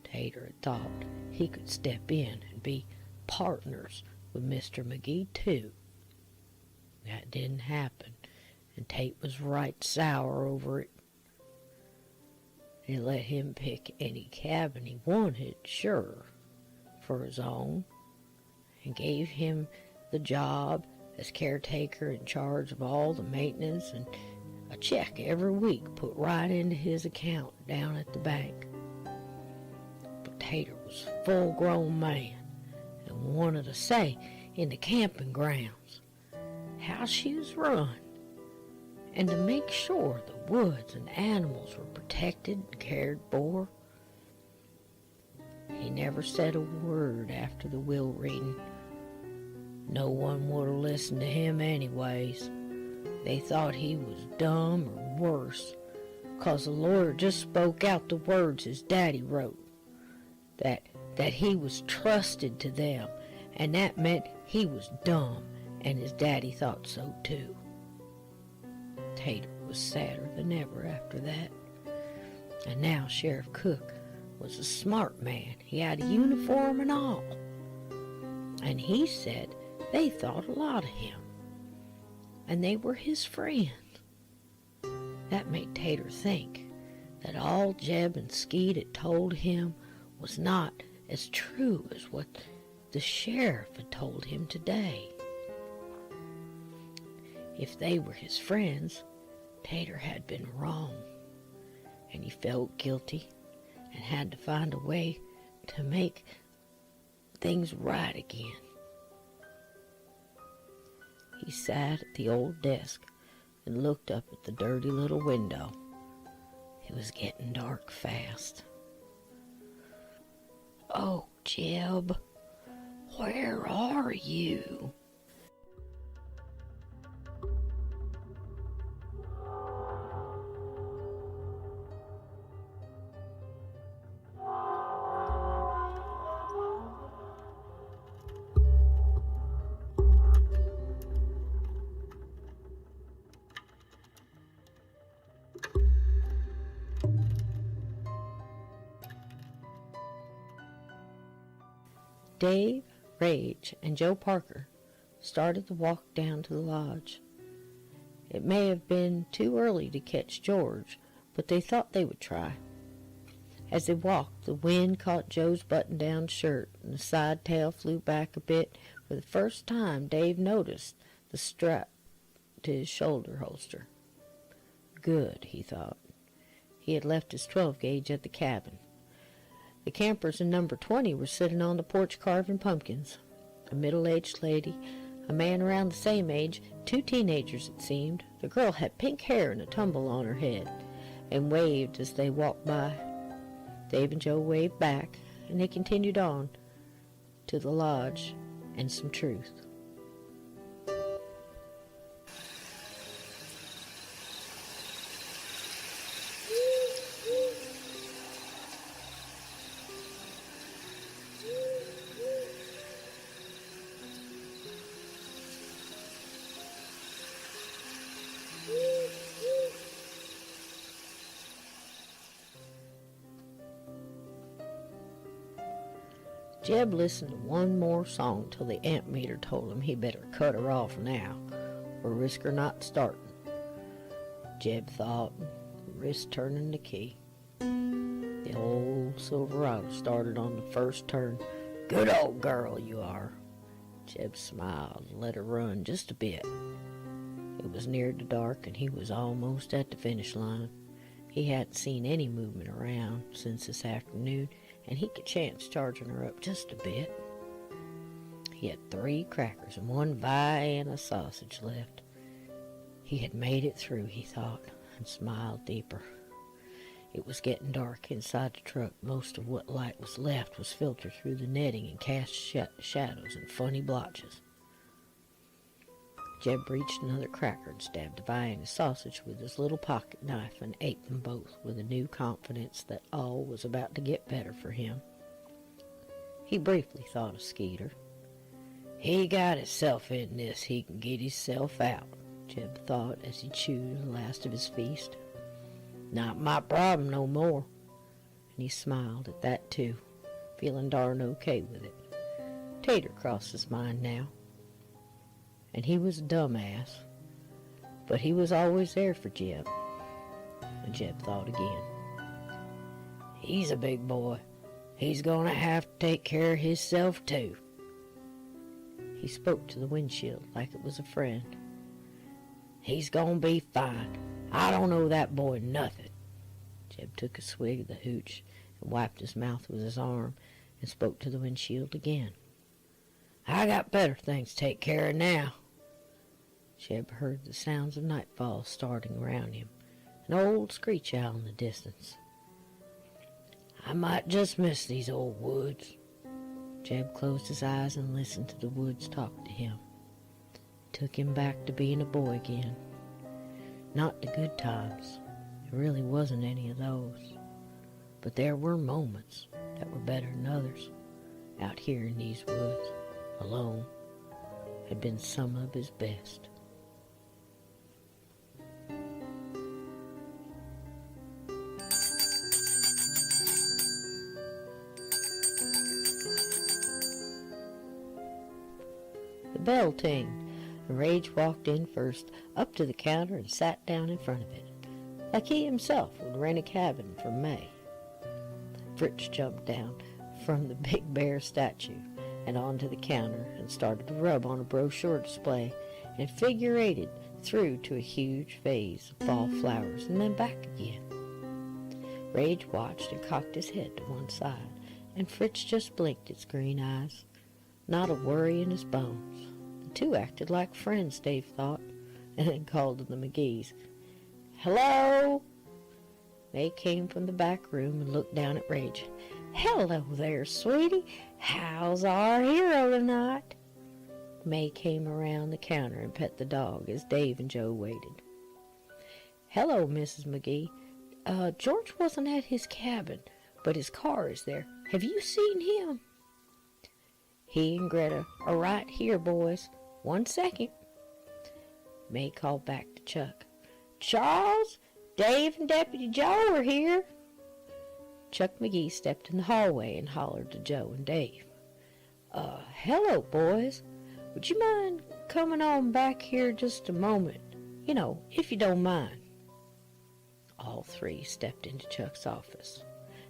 Tater had thought he could step in and be partners with Mr. McGee too. That didn't happen, and Tate was right sour over it. He let him pick any cabin he wanted, sure, for his own, and gave him the job as caretaker in charge of all the maintenance and a check every week put right into his account down at the bank. But Tater was a full-grown man and wanted a say in the camping grounds, how she was run, and to make sure the woods and animals were protected and cared for. He never said a word after the will reading. No one would have listened to him anyways. They thought he was dumb or worse, 'cause the lawyer just spoke out the words his daddy wrote, that he was trusted to them, and that meant he was dumb, and his daddy thought so too. Tater was sadder than ever after that. And now Sheriff Cook was a smart man. He had a uniform and all. And he said they thought a lot of him, and they were his friends. That made Tater think that all Jeb and Skeet had told him was not as true as what the sheriff had told him today. If they were his friends, Tater had been wrong, and he felt guilty and had to find a way to make things right again. He sat at the old desk and looked up at the dirty little window. It was getting dark fast. "Oh, Jeb, where are you?" Dave, Rage, and Joe Parker started to walk down to the lodge. It may have been too early to catch George, but they thought they would try. As they walked, the wind caught Joe's button-down shirt, and the side tail flew back a bit. For the first time, Dave noticed the strap to his shoulder holster. Good, he thought. He had left his 12-gauge at the cabin. The campers in number 20 were sitting on the porch carving pumpkins. A middle-aged lady, a man around the same age, 2 teenagers it seemed. The girl had pink hair and a tumble on her head, and waved as they walked by. Dave and Joe waved back, and they continued on to the lodge and some truth. Jeb listened to one more song till the amp meter told him he better cut her off now, or risk her not starting. Jeb thought, wrist turning the key. The old Silverado started on the first turn. Good old girl you are. Jeb smiled and let her run just a bit. It was near to dark, and he was almost at the finish line. He hadn't seen any movement around since this afternoon, and he could chance charging her up just a bit. He had 3 crackers and 1 Vienna sausage left. He had made it through, he thought, and smiled deeper. It was getting dark inside the truck. Most of what light was left was filtered through the netting and cast shadows and funny blotches. Jeb reached another cracker and stabbed a Vienna sausage with his little pocket knife and ate them both with a new confidence that all was about to get better for him. He briefly thought of Skeeter. He got himself in this, he can get himself out, Jeb thought as he chewed the last of his feast. Not my problem no more. And he smiled at that too, feeling darn okay with it. Tater crossed his mind now. And he was a dumbass, but he was always there for Jeb. And Jeb thought again. He's a big boy. He's gonna have to take care of himself too. He spoke to the windshield like it was a friend. He's gonna be fine. I don't owe that boy nothing. Jeb took a swig of the hooch and wiped his mouth with his arm and spoke to the windshield again. I got better things to take care of now. Jeb heard the sounds of nightfall starting around him, an old screech owl in the distance. I might just miss these old woods. Jeb closed his eyes and listened to the woods talk to him. It took him back to being a boy again. Not the good times. There really wasn't any of those. But there were moments that were better than others. Out here in these woods, alone, had been some of his best. The bell tinged, and Rage walked in first, up to the counter and sat down in front of it, like he himself would rent a cabin from May. Fritz jumped down from the big bear statue and onto the counter and started to rub on a brochure display and figure-eighted through to a huge vase of fall flowers and then back again. Rage watched and cocked his head to one side, and Fritz just blinked its green eyes, not a worry in his bones. The two acted like friends, Dave thought, and then called to the McGees. Hello? May came from the back room and looked down at Rage. Hello there, sweetie. How's our hero tonight? May came around the counter and pet the dog as Dave and Joe waited. Hello, Mrs. McGee. George wasn't at his cabin, but his car is there. Have you seen him? He and Greta are right here, boys. 1 second. May called back to Chuck. Charles, Dave, and Deputy Joe are here. Chuck McGee stepped in the hallway and hollered to Joe and Dave. Hello, boys. Would you mind coming on back here just a moment? You know, if you don't mind. All three stepped into Chuck's office,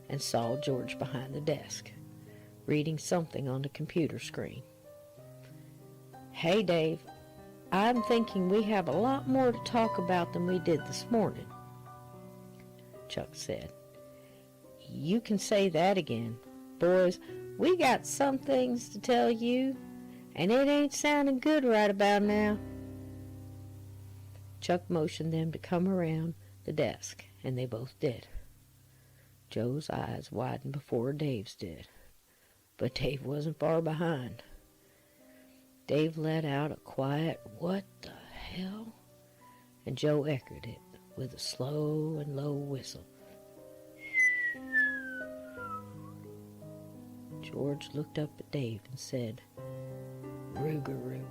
and saw George behind the desk, reading something on the computer screen. "Hey, Dave, I'm thinking we have a lot more to talk about than we did this morning," Chuck said. "You can say that again. Boys, we got some things to tell you, and it ain't sounding good right about now." Chuck motioned them to come around the desk, and they both did. Joe's eyes widened before Dave's did, but Dave wasn't far behind. Dave let out a quiet, "What the hell?" and Joe echoed it with a slow and low whistle. George looked up at Dave and said, "Rougarou,"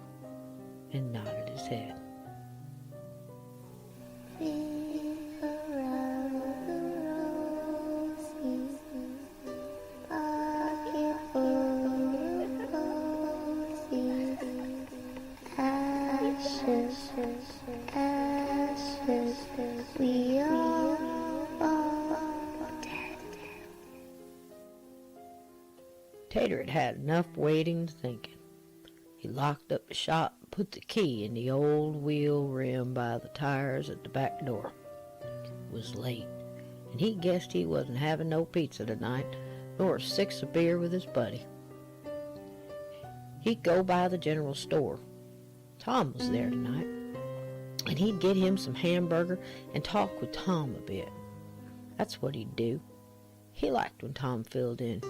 and nodded his head. We all dead. Tater had had enough waiting and thinking. He locked up the shop and put the key in the old wheel rim by the tires at the back door. It was late, and he guessed he wasn't having no pizza tonight, nor a six of beer with his buddy. He'd go by the general store. Tom was there tonight, and he'd get him some hamburger and talk with Tom a bit. That's what he'd do. He liked when Tom filled in.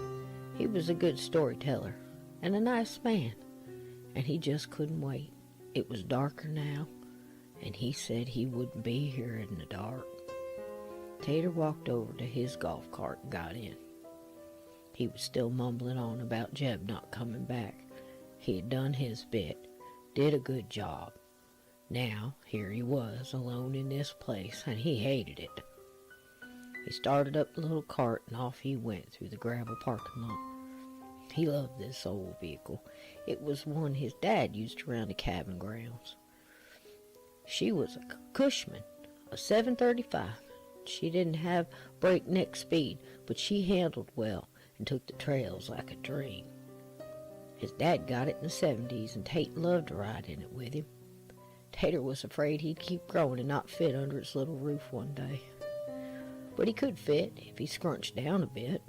He was a good storyteller and a nice man, and he just couldn't wait. It was darker now, and he said he wouldn't be here in the dark. Tater walked over to his golf cart and got in. He was still mumbling on about Jeb not coming back. He had done his bit, did a good job. Now, here he was, alone in this place, and he hated it. He started up the little cart, and off he went through the gravel parking lot. He loved this old vehicle. It was one his dad used around the cabin grounds. She was a Cushman, a 735. She didn't have breakneck speed, but she handled well and took the trails like a dream. His dad got it in the 70s, and Tate loved to ride in it with him. Tater was afraid he'd keep growing and not fit under its little roof one day. But he could fit if he scrunched down a bit.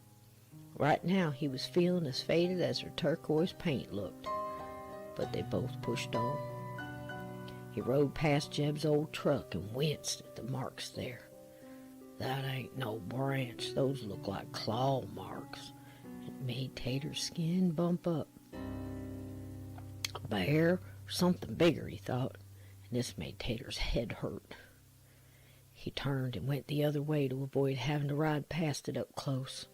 Right now he was feeling as faded as her turquoise paint looked. But they both pushed on. He rode past Jeb's old truck and winced at the marks there. "That ain't no branch. Those look like claw marks." It made Tater's skin bump up. A bear or something bigger, he thought, and this made Tater's head hurt. He turned and went the other way to avoid having to ride past it up close,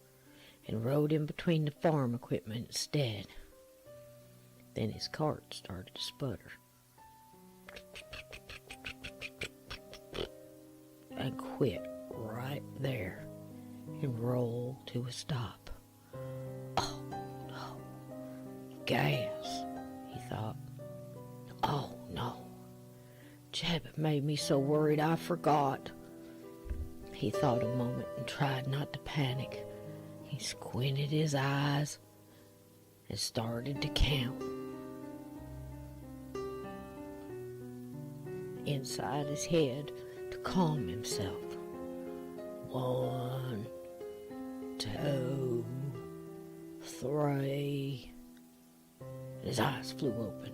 and rode in between the farm equipment instead. Then his cart started to sputter, and quit right there and rolled to a stop. "Oh, no. Gas," he thought. "Oh, no. Jeb had made me so worried I forgot." He thought a moment and tried not to panic. He squinted his eyes and started to count. Inside his head to calm himself. 1, 2, 3. His eyes flew open.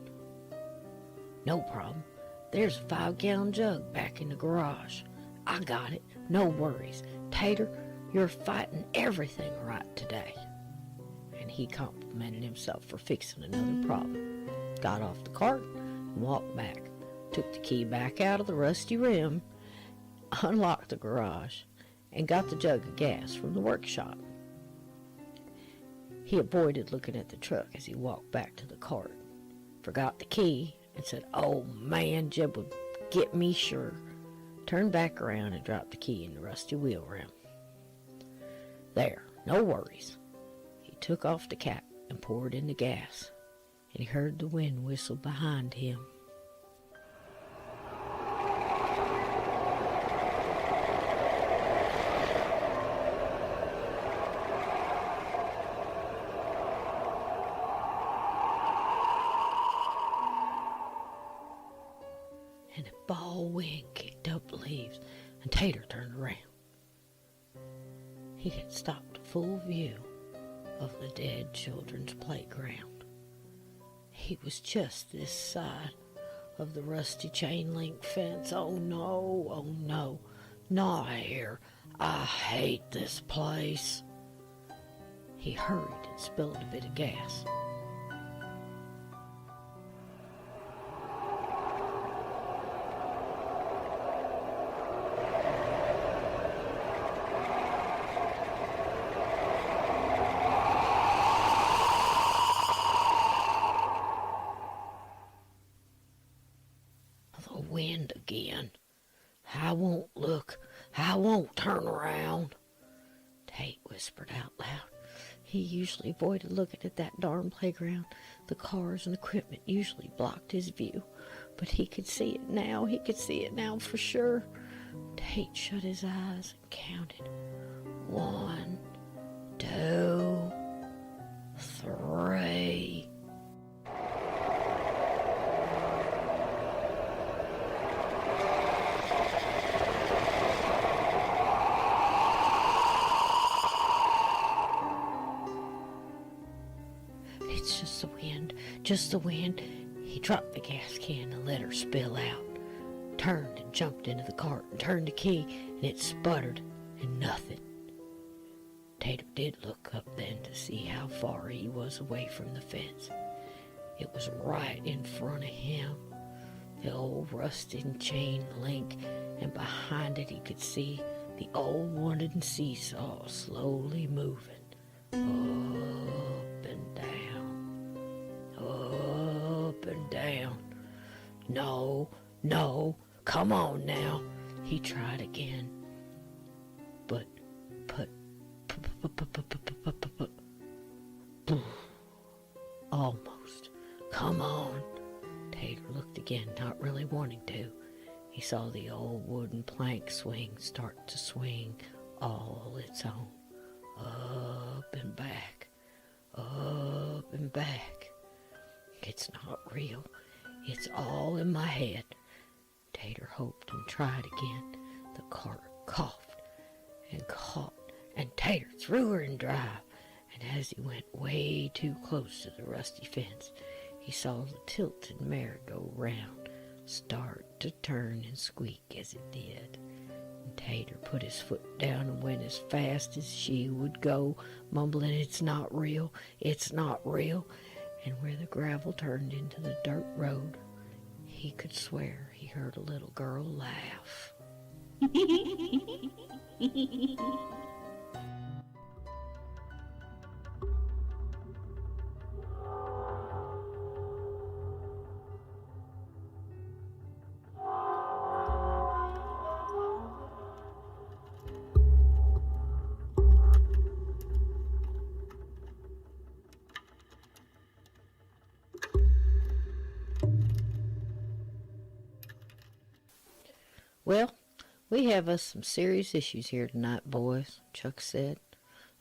"No problem. There's a 5-gallon jug back in the garage. I got it. No worries. Tater, you're fighting everything right today." And he complimented himself for fixing another problem. Got off the cart and walked back. Took the key back out of the rusty rim, unlocked the garage, and got the jug of gas from the workshop. He avoided looking at the truck as he walked back to the cart. Forgot the key and said, "Oh man, Jeb would get me sure." Turned back around and dropped the key in the rusty wheel rim. "There, no worries." He took off the cap and poured in the gas, and he heard the wind whistle behind him. and a fall wind kicked up the leaves, and Tater turned around. He had stopped full view of the dead children's playground. He was just this side of the rusty chain-link fence. Oh no, not here. I hate this place. He hurried and spilled a bit of gas. The wind again. I won't look. I won't turn around. Tate whispered out loud. He usually avoided looking at that darn playground. The cars and equipment usually blocked his view. But he could see it now. He could see it now for sure. Tate shut his eyes and counted. 1, 2, 3. It's just the wind, just the wind. He dropped the gas can and let her spill out. Turned and jumped into the cart and turned the key, and it sputtered and nothing. Tater did look up then to see how far he was away from the fence. It was right in front of him, the old rusted chain link, and behind it he could see the old wooden seesaw slowly moving up and down, up and down. No, come on now, he tried again. But almost. Come on. Tater looked again, not really wanting to. He saw the old wooden plank swing start to swing all its own. Up and back. Up and back. It's not real. It's all in my head. Tater hoped and tried again. The cart coughed and caught, and Tater threw her in drive. And as he went way too close to the rusty fence, he saw the tilted merry-go-round start to turn and squeak as it did. And Tater put his foot down and went as fast as she would go, mumbling, "It's not real, it's not real." And where the gravel turned into the dirt road, he could swear he heard a little girl laugh. "Well, we have us some serious issues here tonight, boys," Chuck said.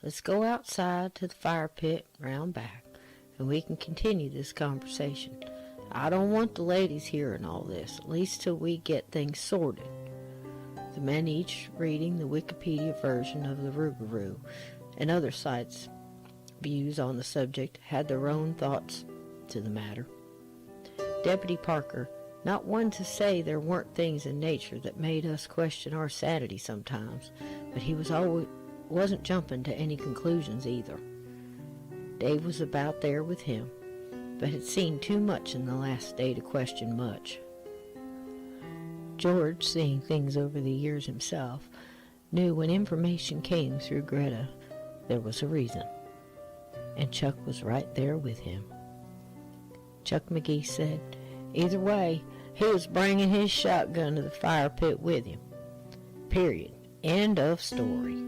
"Let's go outside to the fire pit round back, and we can continue this conversation. I don't want the ladies hearing all this, at least till we get things sorted." The men, each reading the Wikipedia version of the Rougarou and other sites' views on the subject, had their own thoughts to the matter. Deputy Parker, not one to say there weren't things in nature that made us question our sanity sometimes, but he wasn't jumping to any conclusions either. Dave was about there with him, but had seen too much in the last day to question much. George, seeing things over the years himself, knew when information came through Greta, there was a reason, and Chuck was right there with him. Chuck McGee said, "Either way, he was bringing his shotgun to the fire pit with him. Period. End of story."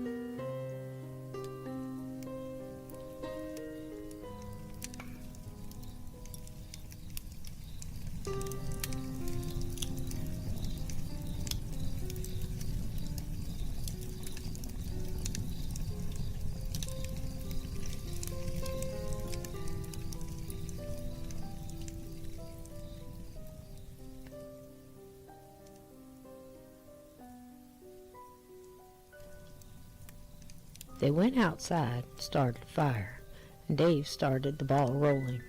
They went outside and started a fire, and Dave started the ball rolling.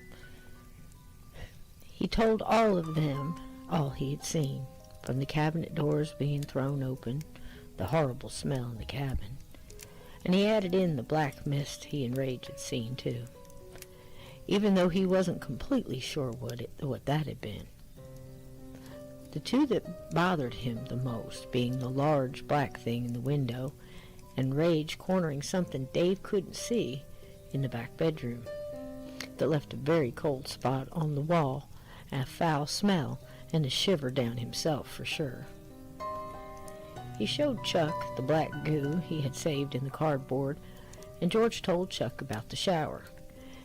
He told all of them all he had seen, from the cabinet doors being thrown open, the horrible smell in the cabin, and he added in the black mist he and Rage had seen too, even though he wasn't completely sure what that had been. The two that bothered him the most being the large black thing in the window and Rage cornering something Dave couldn't see in the back bedroom that left a very cold spot on the wall and a foul smell and a shiver down himself for sure. He showed Chuck the black goo he had saved in the cardboard, and George told Chuck about the shower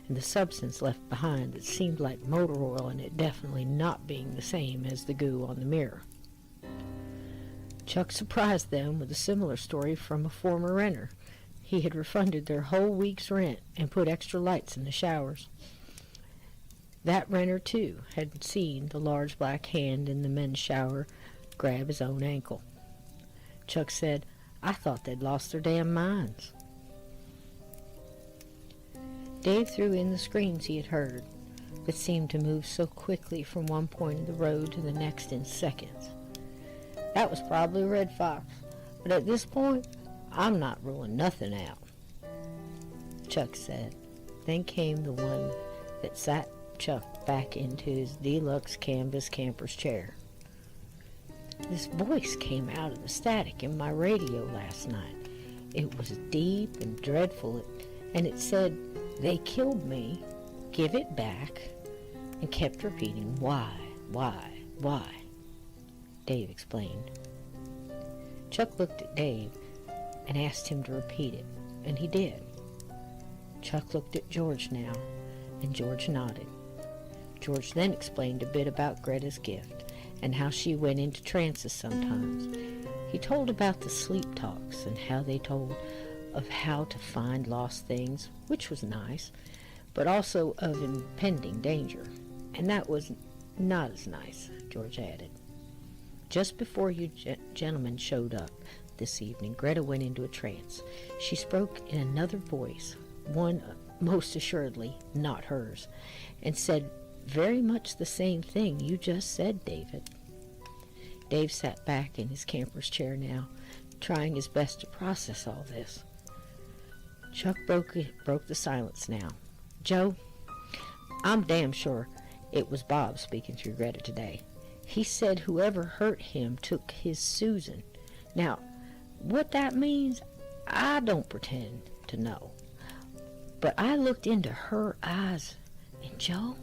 and the substance left behind that seemed like motor oil, and it definitely not being the same as the goo on the mirror. Chuck surprised them with a similar story from a former renter. He had refunded their whole week's rent and put extra lights in the showers. That renter, too, had seen the large black hand in the men's shower grab his own ankle. Chuck said, "I thought they'd lost their damn minds." Dave threw in the screams he had heard, that seemed to move so quickly from one point of the road to the next in seconds. "That was probably a red fox, but at this point, I'm not ruling nothing out," Chuck said. Then came the one that sat Chuck back into his deluxe canvas camper's chair. "This voice came out of the static in my radio last night. It was deep and dreadful, and it said, 'They killed me, give it back,' and kept repeating, 'Why, why?'" Dave explained. Chuck looked at Dave and asked him to repeat it, and he did. Chuck looked at George now, and George nodded. George then explained a bit about Greta's gift and how she went into trances sometimes. He told about the sleep talks and how they told of how to find lost things, which was nice, but also of impending danger, and that was not as nice, George added. "Just before you gentlemen showed up this evening, Greta went into a trance. She spoke in another voice, one most assuredly not hers, and said very much the same thing you just said, David." Dave sat back in his camper's chair now, trying his best to process all this. Chuck broke the silence now. "Joe, I'm damn sure it was Bob speaking through Greta today. He said whoever hurt him took his Susan. Now, what that means, I don't pretend to know. But I looked into her eyes, and Joe,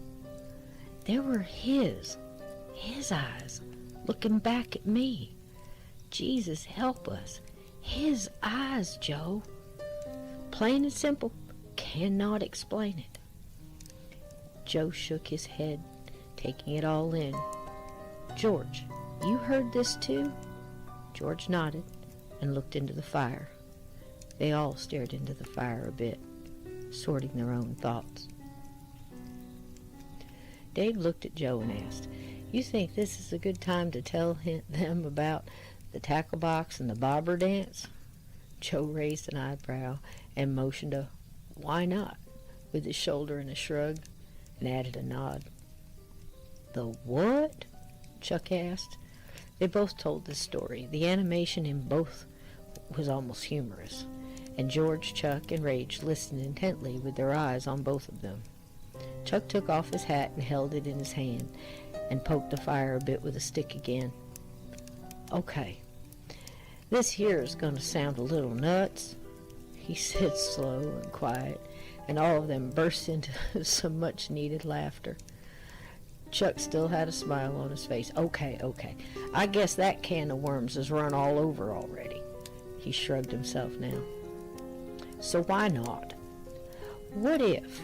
they were his eyes, looking back at me. Jesus help us. His eyes, Joe. Plain and simple, cannot explain it." Joe shook his head, taking it all in. "George, you heard this too?" George nodded and looked into the fire. They all stared into the fire a bit, sorting their own thoughts. Dave looked at Joe and asked, "You think this is a good time to tell them about the tackle box and the bobber dance?" Joe raised an eyebrow and motioned a "why not" with his shoulder in a shrug, and added a nod. "The what?" Chuck asked. They both told this story. The animation in both was almost humorous, and George, Chuck, and Rage listened intently with their eyes on both of them. Chuck took off his hat and held it in his hand and poked the fire a bit with a stick again. "Okay, this here is going to sound a little nuts," he said, slow and quiet, and all of them burst into some much-needed laughter. Chuck still had a smile on his face. Okay, I guess that can of worms is run all over already." He shrugged himself now. "So why not? What if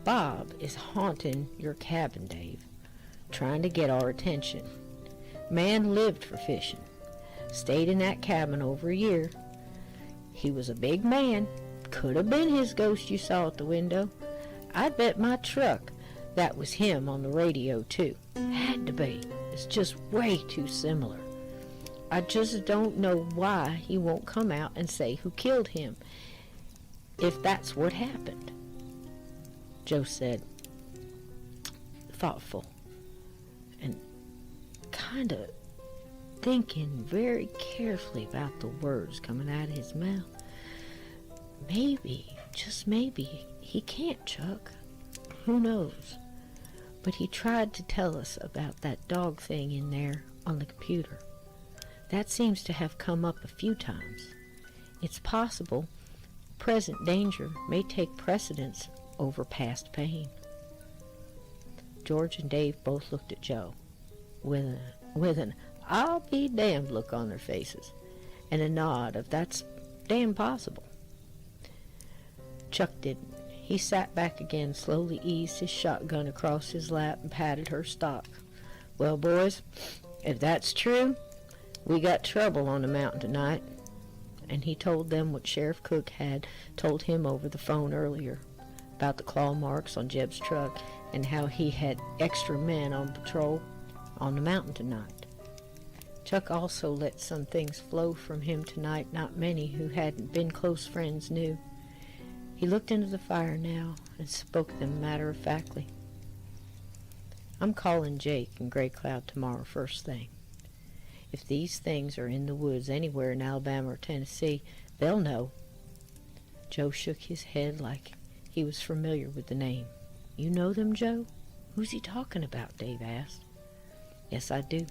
Bob is haunting your cabin, Dave, trying to get our attention? Man lived for fishing, stayed in that cabin over a year. He was a big man. Could have been his ghost you saw at the window. I'd bet my truck that was him on the radio, too. Had to be. It's just way too similar. I just don't know why he won't come out and say who killed him. if that's what happened. Joe said, thoughtful and kind of thinking very carefully about the words coming out of his mouth. Maybe, just maybe, he can't, Chuck. Who knows? But he tried to tell us about that dog thing in there on the computer. That seems to have come up a few times. It's possible present danger may take precedence over past pain. George and Dave both looked at Joe with an I'll be damned look on their faces and a nod of that's damn possible. Chuck didn't. He sat back again, slowly eased his shotgun across his lap and patted her stock. Well, boys, if that's true, we got trouble on the mountain tonight. And he told them what Sheriff Cook had told him over the phone earlier about the claw marks on Jeb's truck and how he had extra men on patrol on the mountain tonight. Chuck also let some things flow from him tonight not many who hadn't been close friends knew. He looked into the fire now and spoke them matter-of-factly. I'm calling Jake and Gray Cloud tomorrow first thing. If these things are in the woods anywhere in Alabama or Tennessee, they'll know. Joe shook his head like he was familiar with the name. You know them, Joe? Who's he talking about? Dave asked. Yes, I do.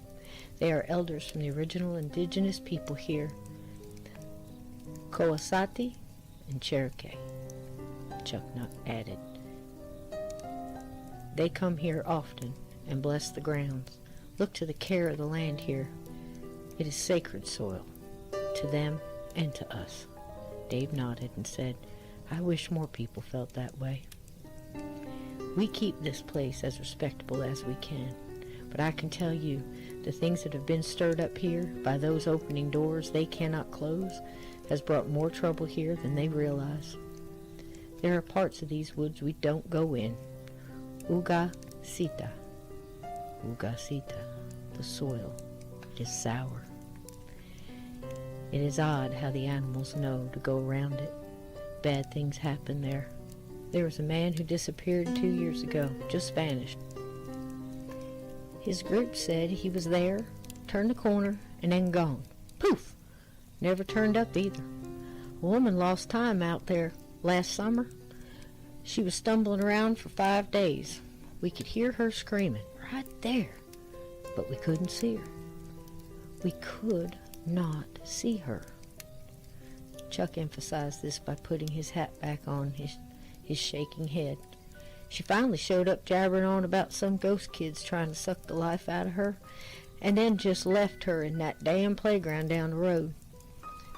They are elders from the original indigenous people here, Coasati and Cherokee. Chuck added. They come here often and bless the grounds. Look to the care of the land here. It is sacred soil, to them and to us. Dave nodded and said, I wish more people felt that way. We keep this place as respectable as we can, but I can tell you, the things that have been stirred up here by those opening doors they cannot close has brought more trouble here than they realize. There are parts of these woods we don't go in. Uga Sita, the soil. It is sour. It is odd how the animals know to go around it. Bad things happen there. There was a man who disappeared 2 years ago, just vanished. His group said he was there, turned the corner, and then gone. Poof! Never turned up either. A woman lost time out there last summer. She was stumbling around for 5 days. We could hear her screaming right there, but we couldn't see her. We could not see her. Chuck emphasized this by putting his hat back on his shaking head. She finally showed up jabbering on about some ghost kids trying to suck the life out of her, and then just left her in that damn playground down the road.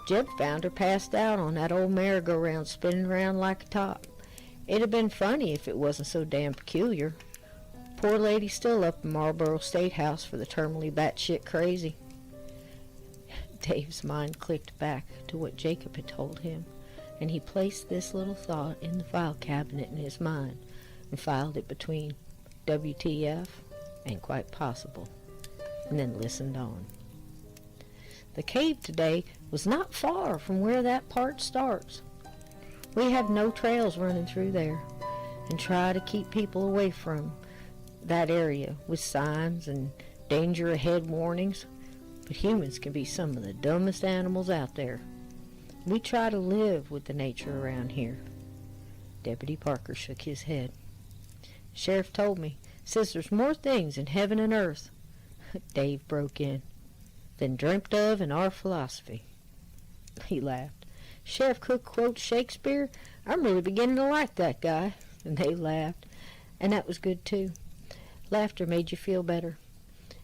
Jeb found her passed out on that old merry-go-round spinning around like a top. It'd have been funny if it wasn't so damn peculiar. Poor lady's still up in Marlboro State House for the terminally batshit crazy. Dave's mind clicked back to what Jacob had told him, and he placed this little thought in the file cabinet in his mind and filed it between WTF and quite possible, and then listened on. The cave today was not far from where that part starts. We have no trails running through there and try to keep people away from that area with signs and danger ahead warnings, but humans can be some of the dumbest animals out there. We try to live with the nature around here. Deputy Parker shook his head. The sheriff told me, says there's more things in heaven and earth, Dave broke in, than dreamt of in our philosophy. He laughed. Sheriff Cook quotes Shakespeare? I'm really beginning to like that guy. And they laughed, and that was good too. Laughter made you feel better.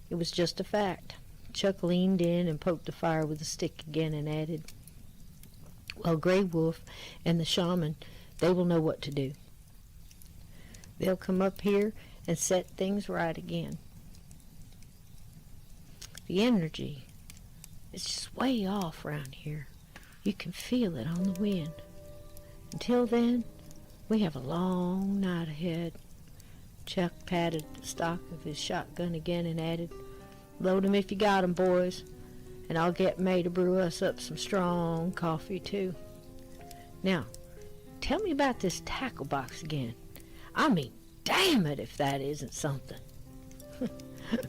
It was just a fact. Chuck leaned in and poked the fire with a stick again and added, well, Grey Wolf and the shaman, they will know what to do. They'll come up here and set things right again. The energy is just way off around here. You can feel it on the wind. Until then, we have a long night ahead. Chuck patted the stock of his shotgun again and added, load 'em if you got 'em, boys, and I'll get May to brew us up some strong coffee, too. Now, tell me about this tackle box again. I mean, damn it if that isn't something.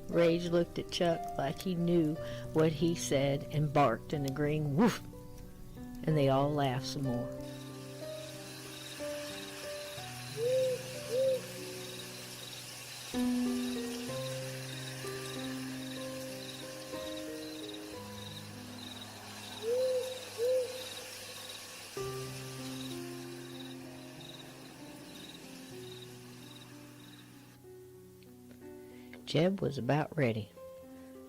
Rage looked at Chuck like he knew what he said and barked an agreeing woof, and they all laughed some more. Jeb was about ready.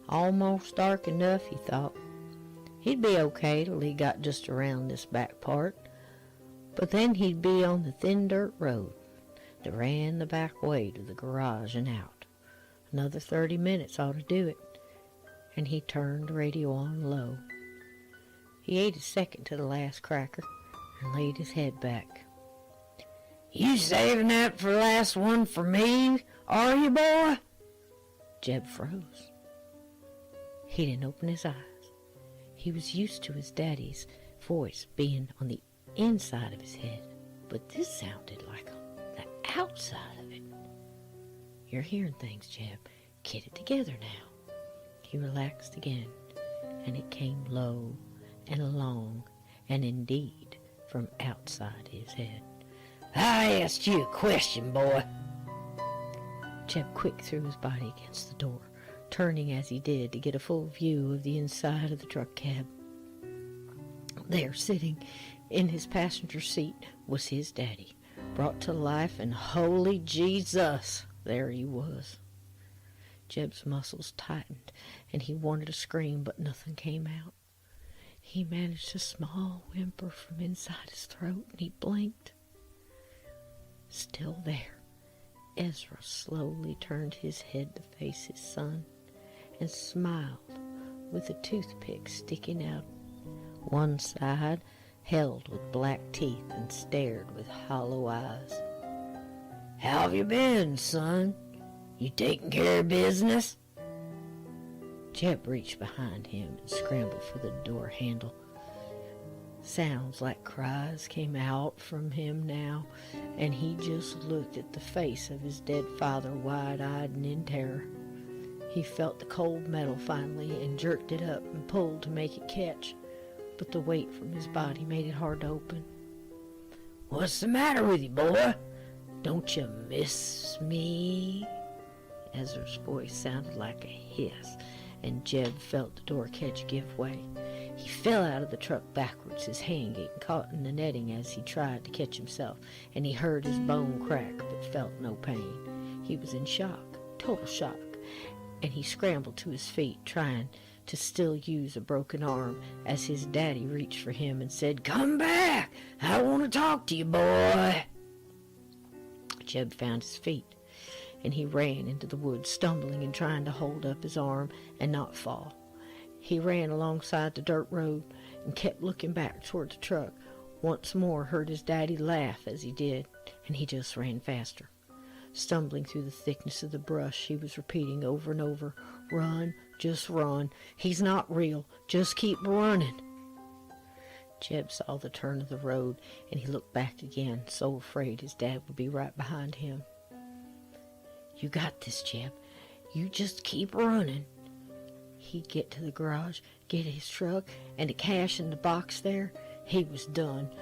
Almost dark enough, he thought. He'd be okay till he got just around this back part, but then he'd be on the thin dirt road that ran the back way to the garage and out. Another 30 minutes ought to do it, and he turned the radio on low. He ate his second to the last cracker and laid his head back. "You saving that for the last one for me, are you, boy?" Jeb froze. He didn't open his eyes. He was used to his daddy's voice being on the inside of his head, but this sounded like on the outside of it. "You're hearing things, Jeb. Get it together now." He relaxed again, and it came low and long, and indeed from outside his head. "I asked you a question, boy." Jeb quick threw his body against the door, turning as he did to get a full view of the inside of the truck cab. There, sitting in his passenger seat, was his daddy, brought to life, and holy Jesus, there he was. Jeb's muscles tightened, and he wanted to scream, but nothing came out. He managed a small whimper from inside his throat, and he blinked. Still there, Ezra slowly turned his head to face his son and smiled with a toothpick sticking out one side, held with black teeth, and stared with hollow eyes. "How have you been, son? You taking care of business?" Jeb reached behind him and scrambled for the door handle. Sounds like cries came out from him now, and he just looked at the face of his dead father wide-eyed and in terror. He felt the cold metal finally and jerked it up and pulled to make it catch, but the weight from his body made it hard to open. "What's the matter with you, boy? Don't you miss me?" Ezra's voice sounded like a hiss, and Jeb felt the door catch give way. He fell out of the truck backwards, his hand getting caught in the netting as he tried to catch himself, and he heard his bone crack but felt no pain. He was in shock, total shock, and he scrambled to his feet, trying to still use a broken arm, as his daddy reached for him and said, "Come back! I want to talk to you, boy!" Jeb found his feet, and he ran into the woods, stumbling and trying to hold up his arm and not fall. He ran alongside the dirt road and kept looking back toward the truck. Once more heard his daddy laugh as he did, and he just ran faster. Stumbling through the thickness of the brush, he was repeating over and over, "Run, just run. He's not real. Just keep running." Jeb saw the turn of the road, and he looked back again, so afraid his dad would be right behind him. "You got this, Jeb. You just keep running." He'd get to the garage, get his truck, and the cash in the box there. He was done.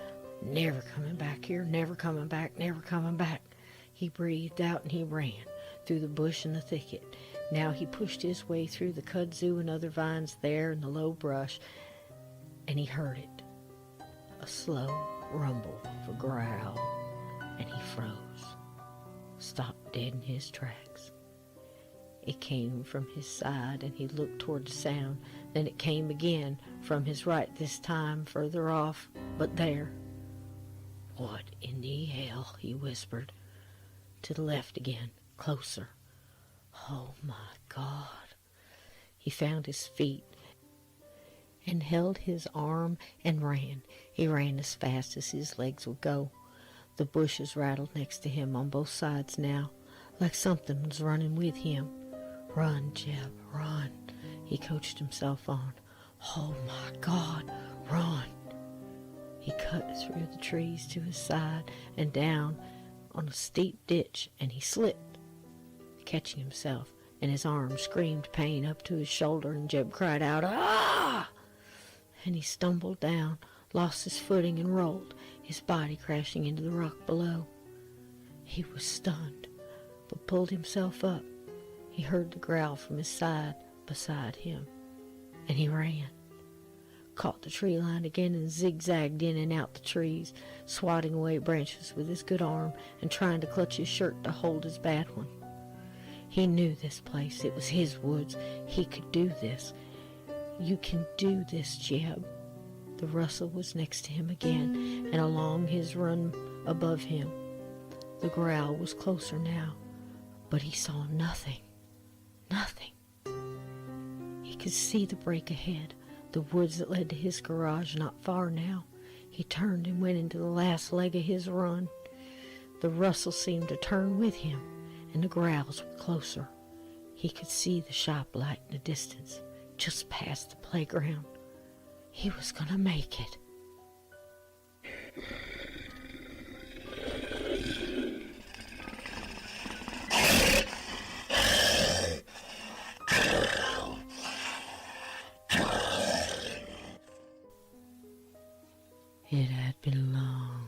Never coming back here, never coming back, never coming back. He breathed out and he ran through the bush and the thicket. Now he pushed his way through the kudzu and other vines there in the low brush, and he heard it. A slow rumble of a growl, and he froze, stopped dead in his tracks. It came from his side, and he looked toward the sound. Then it came again from his right, this time further off, but there. "What in the hell?" he whispered. To the left again, closer. "Oh my God." He found his feet and held his arm and ran. He ran as fast as his legs would go. The bushes rattled next to him on both sides now, like something was running with him. "Run, Jeb, run," he coached himself on. "Oh my God, run." He cut through the trees to his side and down on a steep ditch, and he slipped, catching himself, and his arm screamed pain up to his shoulder, and Jeb cried out, "Ah!" And he stumbled down, lost his footing, and rolled, his body crashing into the rock below. He was stunned, but pulled himself up. He heard the growl from his side beside him, and he ran. Caught the tree line again and zigzagged in and out the trees, swatting away branches with his good arm and trying to clutch his shirt to hold his bad one. He knew this place. It was his woods. He could do this. "You can do this, Jeb." The rustle was next to him again, and along his run above him. The growl was closer now, but he saw nothing. Nothing. He could see the break ahead, the woods that led to his garage not far now. He turned and went into the last leg of his run. The rustle seemed to turn with him, and the growls were closer. He could see the shop light in the distance, just past the playground. He was gonna make it. It had been long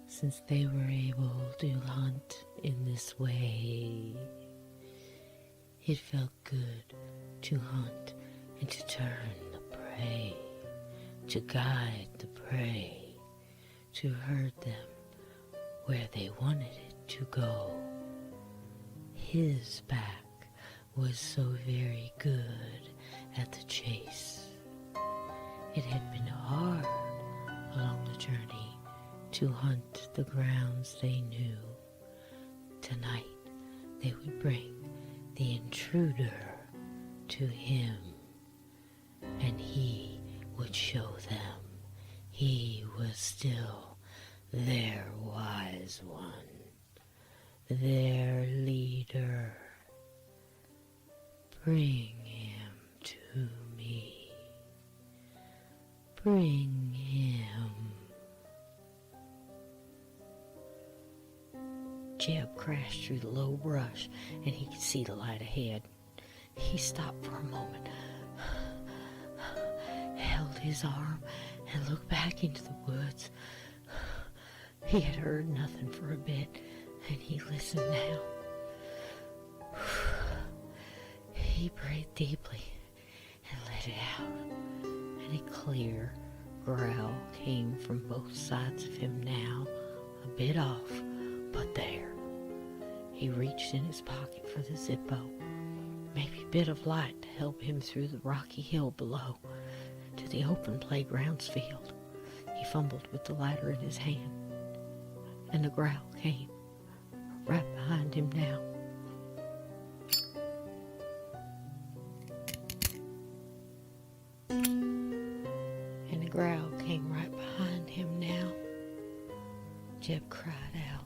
since they were able to hunt in this way. It felt good to hunt and to turn the prey, to guide the prey, to herd them where they wanted it to go. His back was so very good at the chase. It had been hard along the journey to hunt the grounds they knew. Tonight they would bring the intruder to him, and he would show them he was still their wise one, their leader. Bring him to me. Bring him. Jeb crashed through the low brush, and he could see the light ahead. He stopped for a moment, held his arm, and looked back into the woods. He had heard nothing for a bit, and he listened now. He breathed deeply and let it out, and a clear growl came from both sides of him now, a bit off, but there. He reached in his pocket for the Zippo, maybe a bit of light to help him through the rocky hill below to the open playgrounds field. He fumbled with the lighter in his hand, and the growl came right behind him now. And the growl came right behind him now. Jeb cried out.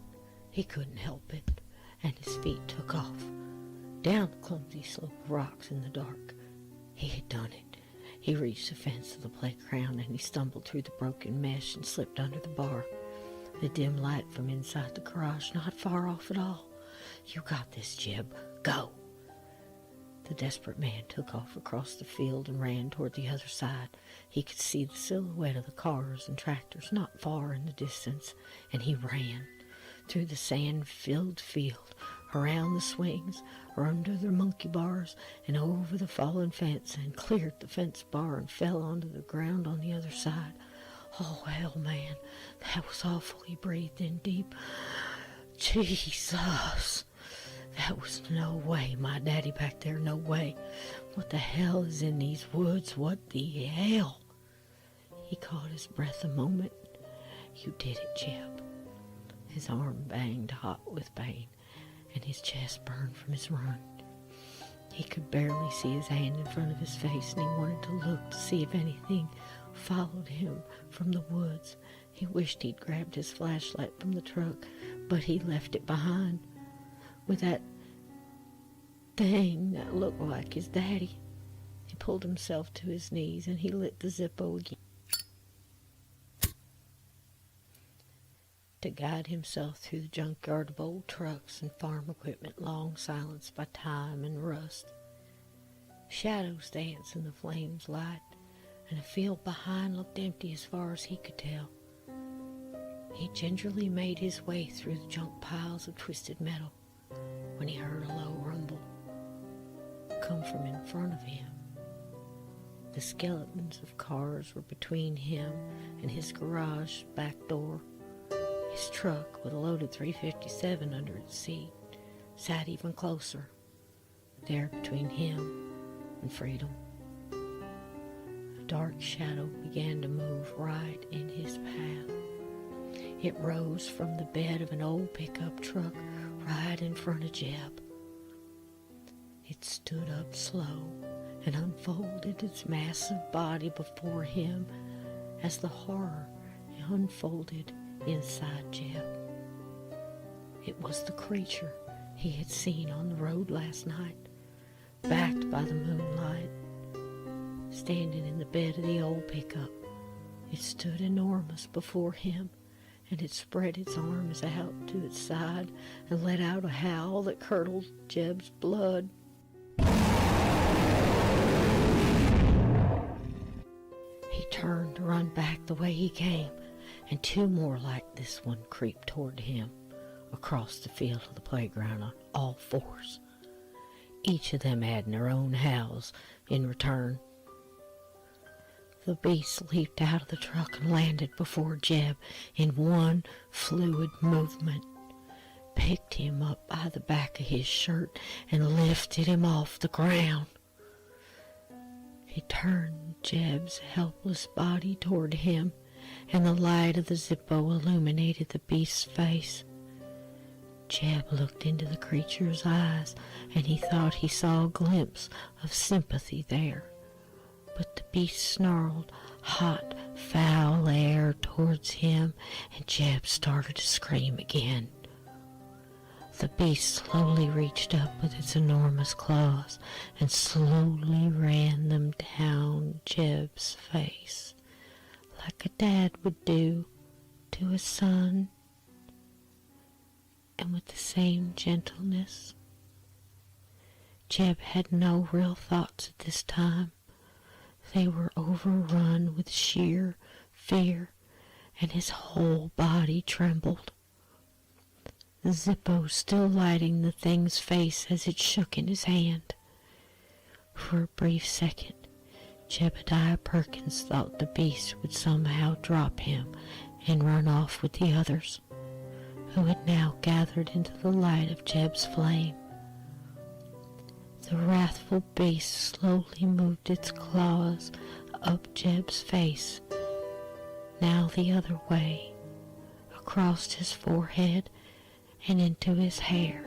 He couldn't help it, and his feet took off, down the clumsy slope of rocks in the dark. He had done it. He reached the fence of the playground, and he stumbled through the broken mesh and slipped under the bar. The dim light from inside the garage, not far off at all. "You got this, Jeb. Go!" The desperate man took off across the field and ran toward the other side. He could see the silhouette of the cars and tractors not far in the distance, and he ran through the sand-filled field, around the swings, or under the monkey bars, and over the fallen fence, and cleared the fence bar and fell onto the ground on the other side. "Oh, hell, man, that was awful." He breathed in deep. "Jesus, that was no way. My daddy back there, no way. What the hell is in these woods? What the hell?" He caught his breath a moment. "You did it, Jeb." His arm banged hot with pain, and his chest burned from his run. He could barely see his hand in front of his face, and he wanted to look to see if anything followed him from the woods. He wished he'd grabbed his flashlight from the truck, but he left it behind with that thing that looked like his daddy. He pulled himself to his knees, and he lit the Zippo again. to guide himself through the junkyard of old trucks and farm equipment long silenced by time and rust. Shadows danced in the flames' light, and the field behind looked empty as far as he could tell. He gingerly made his way through the junk piles of twisted metal when he heard a low rumble come from in front of him. The skeletons of cars were between him and his garage back door. His truck, with a loaded 357 under its seat, sat even closer, there between him and freedom. A dark shadow began to move right in his path. It rose from the bed of an old pickup truck right in front of Jeb. It stood up slow and unfolded its massive body before him as the horror unfolded inside Jeb. It was the creature he had seen on the road last night, backed by the moonlight, standing in the bed of the old pickup. It stood enormous before him, and it spread its arms out to its side and let out a howl that curdled Jeb's blood. He turned to run back the way he came, and two more like this one creeped toward him across the field of the playground on all fours, each of them adding their own howls in return. The beast leaped out of the truck and landed before Jeb in one fluid movement, picked him up by the back of his shirt and lifted him off the ground. He turned Jeb's helpless body toward him, and the light of the Zippo illuminated the beast's face. Jeb looked into the creature's eyes, and he thought he saw a glimpse of sympathy there. But the beast snarled hot, foul air towards him, and Jeb started to scream again. The beast slowly reached up with its enormous claws and slowly ran them down Jeb's face, like a dad would do to his son, and with the same gentleness. Jeb had no real thoughts at this time. They were overrun with sheer fear, and his whole body trembled. The Zippo still lighting the thing's face as it shook in his hand. For a brief second, Jebediah Perkins thought the beast would somehow drop him and run off with the others, who had now gathered into the light of Jeb's flame. The wrathful beast slowly moved its claws up Jeb's face, now the other way, across his forehead and into his hair,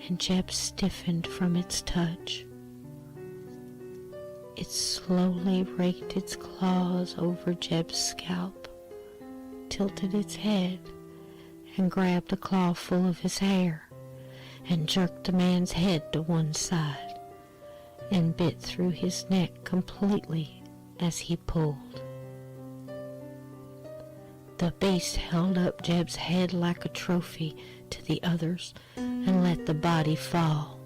and Jeb stiffened from its touch. It slowly raked its claws over Jeb's scalp, tilted its head, and grabbed a claw full of his hair, and jerked the man's head to one side, and bit through his neck completely as he pulled. The beast held up Jeb's head like a trophy to the others and let the body fall.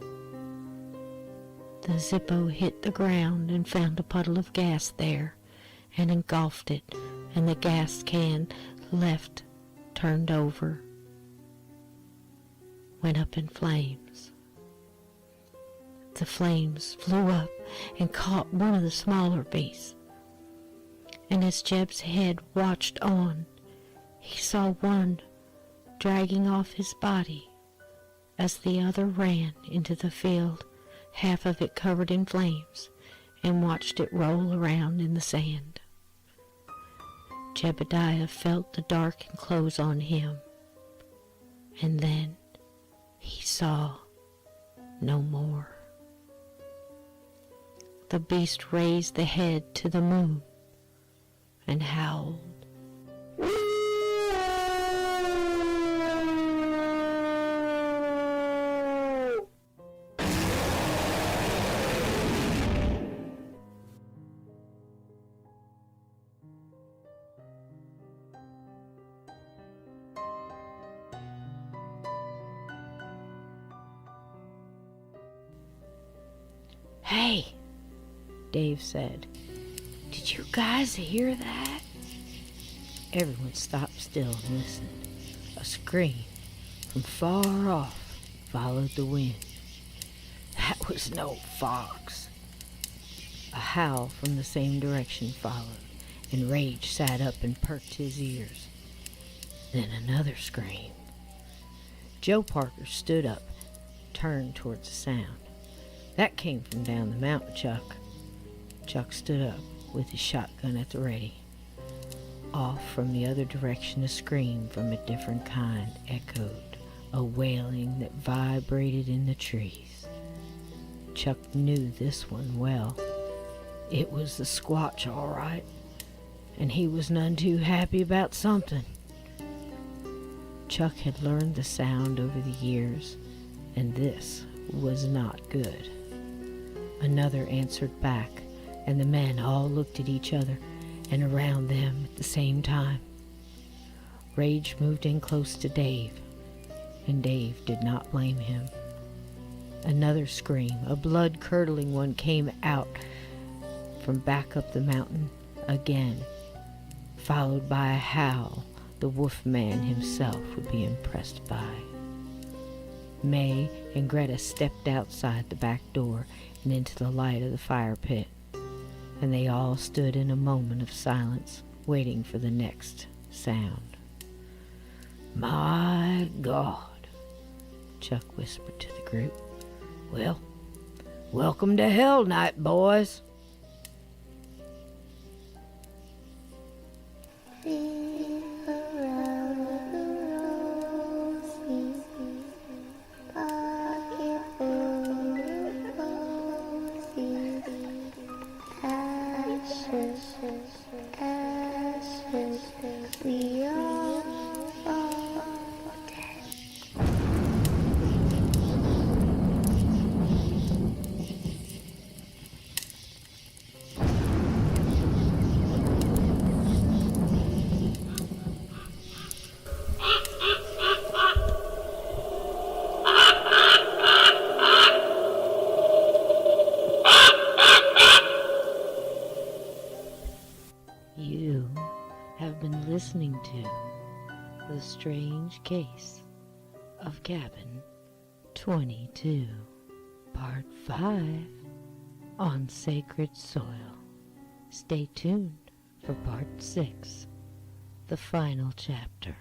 The Zippo hit the ground and found a puddle of gas there and engulfed it, and the gas can left turned over, went up in flames. The flames flew up and caught one of the smaller beasts, and as Jeb's head watched on, he saw one dragging off his body as the other ran into the field, half of it covered in flames, and watched it roll around in the sand. Jebediah felt the dark enclose on him, and then he saw no more. The beast raised the head to the moon and howled. "Hey," Dave said. "Did you guys hear that?" Everyone stopped still and listened. A scream from far off followed the wind. That was no fox. A howl from the same direction followed, and Rage sat up and perked his ears. Then another scream. Joe Parker stood up, turned towards the sound. That came from down the mountain, Chuck. Chuck stood up with his shotgun at the ready. Off from the other direction, a scream from a different kind echoed, a wailing that vibrated in the trees. Chuck knew this one well. It was the Squatch, all right, and he was none too happy about something. Chuck had learned the sound over the years, and this was not good. Another answered back, and the men all looked at each other and around them at the same time. Rage moved in close to Dave, and Dave did not blame him. Another scream, a blood-curdling one, came out from back up the mountain again, followed by a howl the Wolfman himself would be impressed by. May and Greta stepped outside the back door and into the light of the fire pit, and they all stood in a moment of silence, waiting for the next sound. "My God," Chuck whispered to the group. "Well, welcome to Hell Night, boys." You have been listening to The Strange Case of Cabin 22, Part 5, on Sacred Soil. Stay tuned for Part 6, the final chapter.